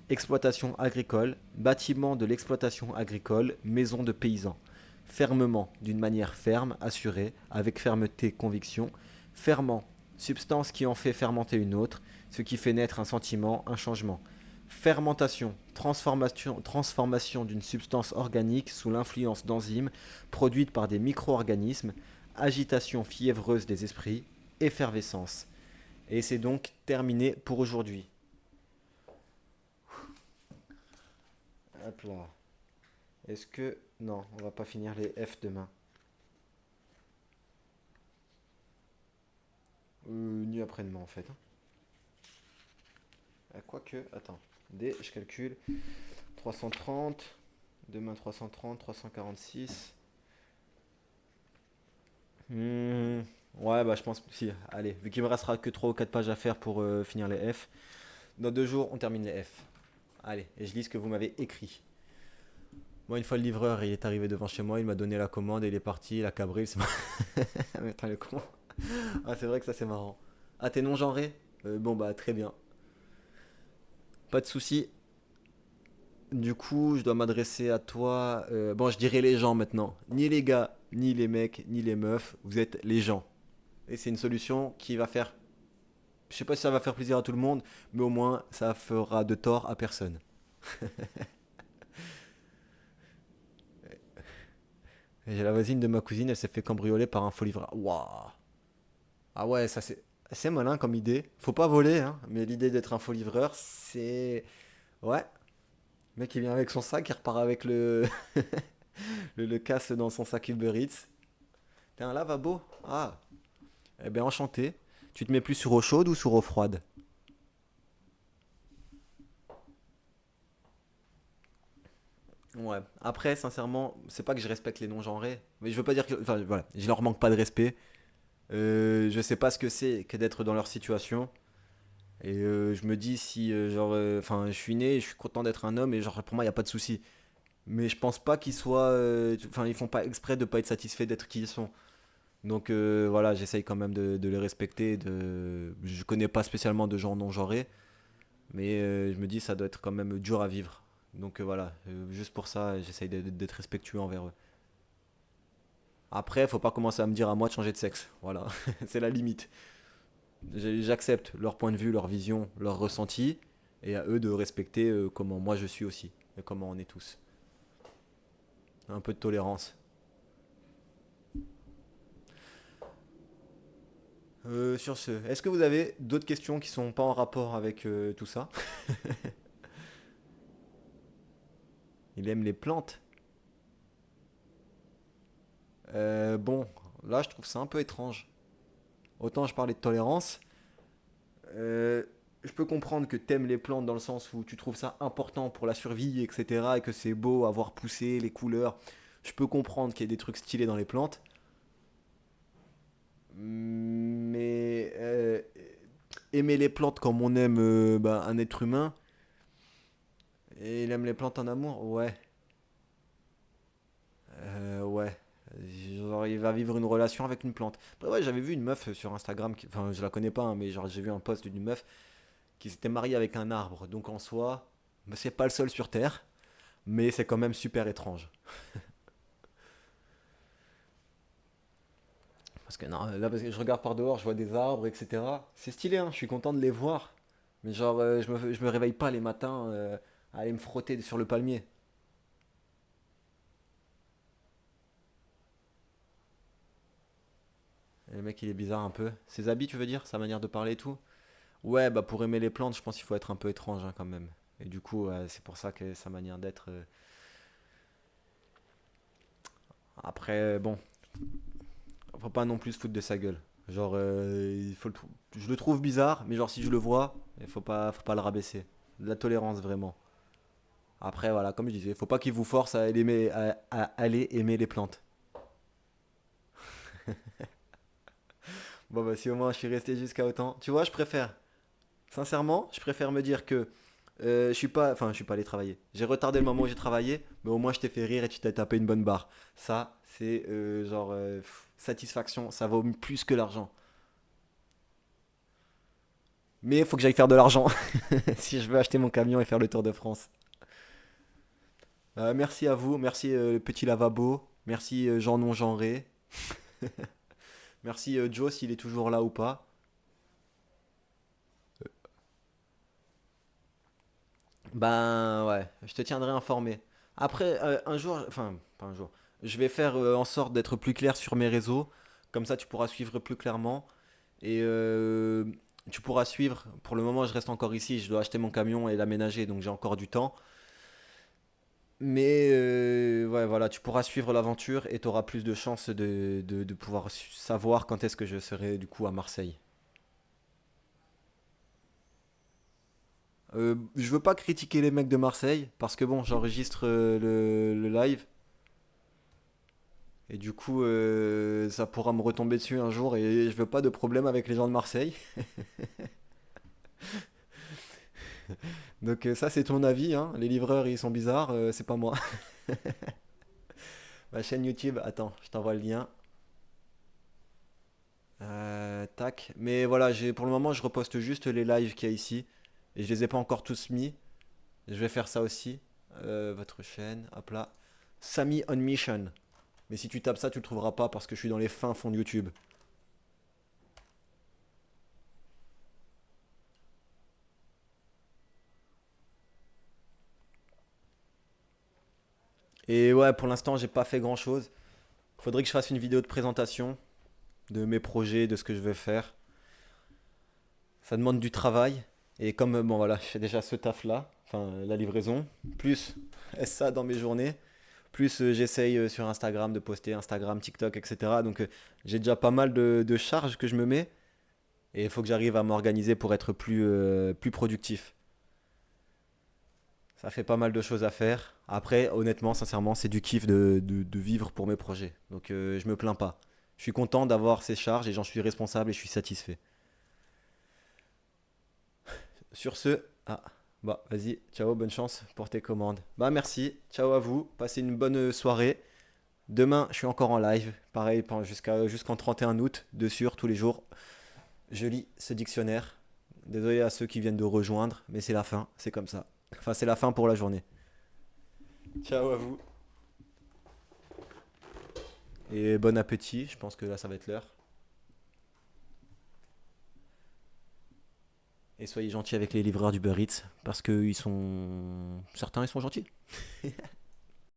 Exploitation agricole, bâtiment de l'exploitation agricole, maison de paysans. Fermement, d'une manière ferme, assurée, avec fermeté, conviction. Ferment, substance qui en fait fermenter une autre, ce qui fait naître un sentiment, un changement. Fermentation, transformation d'une substance organique sous l'influence d'enzymes produites par des micro-organismes. Agitation fiévreuse des esprits. Effervescence. Et c'est donc terminé pour aujourd'hui. Hop là. Est-ce que... Non, on va pas finir les F demain. Ni après-demain en fait. Quoique, attends. D, je calcule. 330. Demain 330, 346. Ouais, bah je pense... Si, allez. Vu qu'il me restera que 3 ou 4 pages à faire pour finir les F. Dans 2 jours, on termine les F. Allez, et je lis ce que vous m'avez écrit. Moi, une fois le livreur, il est arrivé devant chez moi, il m'a donné la commande et il est parti, il a cabré, c'est mais attends, le con. Ah, c'est vrai que ça, c'est marrant. Ah, t'es non-genré. Bon, bah, très bien. Pas de souci. Du coup, je dois m'adresser à toi. Bon, je dirais les gens maintenant. Ni les gars, ni les mecs, ni les meufs. Vous êtes les gens. Et c'est une solution qui va faire. Je sais pas si ça va faire plaisir à tout le monde, mais au moins, ça fera de tort à personne. J'ai la voisine de ma cousine, elle s'est fait cambrioler par un faux livreur. Waouh! Ah ouais, ça c'est malin comme idée. Faut pas voler, hein, mais l'idée d'être un faux livreur, c'est... Ouais, le mec il vient avec son sac, il repart avec le casse dans son sac Uber Eats. T'as un lavabo? Ah, eh bien enchanté. Tu te mets plus sur eau chaude ou sur eau froide? Ouais. Après, sincèrement, c'est pas que je respecte les non-genrés, mais je veux pas dire que... Enfin, voilà, je leur manque pas de respect. Je sais pas ce que c'est que d'être dans leur situation. Et je me dis si, genre, enfin, je suis né, je suis content d'être un homme et genre, pour moi, il n'y a pas de souci. Mais je pense pas qu'ils soient. Enfin, ils font pas exprès de pas être satisfaits d'être qui ils sont. Donc voilà, j'essaye quand même de les respecter. Je connais pas spécialement de gens non genrés, mais je me dis ça doit être quand même dur à vivre. Donc voilà, juste pour ça, j'essaye d'être respectueux envers eux. Après, faut pas commencer à me dire à moi de changer de sexe. Voilà, c'est la limite. J'accepte leur point de vue, leur vision, leur ressenti, et à eux de respecter comment moi je suis aussi, et comment on est tous. Un peu de tolérance. Sur ce, est-ce que vous avez d'autres questions qui sont pas en rapport avec tout ça? Il aime les plantes. Bon, là je trouve ça un peu étrange. Autant je parlais de tolérance. euh, je peux comprendre que t'aimes les plantes dans le sens où tu trouves ça important pour la survie, etc. Et que c'est beau à voir pousser, les couleurs. Je peux comprendre qu'il y ait des trucs stylés dans les plantes. Mais aimer les plantes comme on aime bah, un être humain, et il aime les plantes en amour, ouais. Ouais. Genre, il va vivre une relation avec une plante. Bah ouais, j'avais vu une meuf sur Instagram, enfin, je la connais pas, hein, mais genre, j'ai vu un post d'une meuf qui s'était mariée avec un arbre. Donc en soi, bah, c'est pas le seul sur Terre, mais c'est quand même super étrange. Parce que non, là, parce que je regarde par dehors, je vois des arbres, etc. C'est stylé, hein, je suis content de les voir. Mais genre, je me réveille pas les matins à aller me frotter sur le palmier. Et le mec, il est bizarre un peu. Ses habits, tu veux dire? Sa manière de parler et tout? Ouais, bah pour aimer les plantes, je pense qu'il faut être un peu étrange hein, quand même. Et du coup, c'est pour ça que sa manière d'être. Après, bon, faut pas non plus se foutre de sa gueule. Genre, je le trouve bizarre, mais genre si je le vois, il faut pas le rabaisser. De la tolérance vraiment. Après, voilà, comme je disais, faut pas qu'il vous force à aller aimer les plantes. Bon, bah si au moins je suis resté jusqu'à autant. Tu vois, je préfère. Sincèrement, je préfère me dire que je suis pas allé travailler. J'ai retardé le moment où j'ai travaillé, mais au moins je t'ai fait rire et tu t'es tapé une bonne barre. Ça, c'est satisfaction, ça vaut plus que l'argent. Mais il faut que j'aille faire de l'argent si je veux acheter mon camion et faire le tour de France. Merci à vous, merci petit lavabo, merci Jean non genré, merci Joe s'il est toujours là ou pas. Ben ouais, je te tiendrai informé. Après, un jour, enfin, pas un jour, je vais faire en sorte d'être plus clair sur mes réseaux. Comme ça, tu pourras suivre plus clairement. Et tu pourras suivre. Pour le moment, je reste encore ici. Je dois acheter mon camion et l'aménager, donc j'ai encore du temps. Mais ouais, voilà, tu pourras suivre l'aventure et tu auras plus de chances de pouvoir savoir quand est-ce que je serai du coup à Marseille. Je veux pas critiquer les mecs de Marseille parce que bon, j'enregistre le live et du coup ça pourra me retomber dessus un jour et je veux pas de problème avec les gens de Marseille. Donc ça c'est ton avis, hein. Les livreurs ils sont bizarres, c'est pas moi. Ma chaîne YouTube, attends, je t'envoie le lien. Tac. Mais voilà, pour le moment je reposte juste les lives qu'il y a ici et je les ai pas encore tous mis. Je vais faire ça aussi. Votre chaîne, hop là. Sami on Mission. Mais si tu tapes ça, tu le trouveras pas parce que je suis dans les fins fonds de YouTube. Et ouais, pour l'instant, j'ai pas fait grand chose. Faudrait que je fasse une vidéo de présentation de mes projets, de ce que je veux faire. Ça demande du travail. Et comme, bon voilà, je fais déjà ce taf là, enfin la livraison, plus ça dans mes journées, plus j'essaye sur Instagram de poster, Instagram, TikTok, etc. Donc j'ai déjà pas mal de charges que je me mets. Et il faut que j'arrive à m'organiser pour être plus productif. Ça fait pas mal de choses à faire. Après, honnêtement, sincèrement, c'est du kiff de vivre pour mes projets. Donc je me plains pas. Je suis content d'avoir ces charges et j'en suis responsable et je suis satisfait. Sur ce, bah vas-y, ciao, bonne chance pour tes commandes. Bah merci, ciao à vous, passez une bonne soirée. Demain, je suis encore en live, pareil jusqu'en 31 août, de sûr, tous les jours. Je lis ce dictionnaire. Désolé à ceux qui viennent de rejoindre, mais c'est la fin, c'est comme ça. Enfin, c'est la fin pour la journée. Ciao à vous. Et bon appétit, je pense que là ça va être l'heure. Et soyez gentils avec les livreurs du Uber Eats, parce que certains ils sont gentils.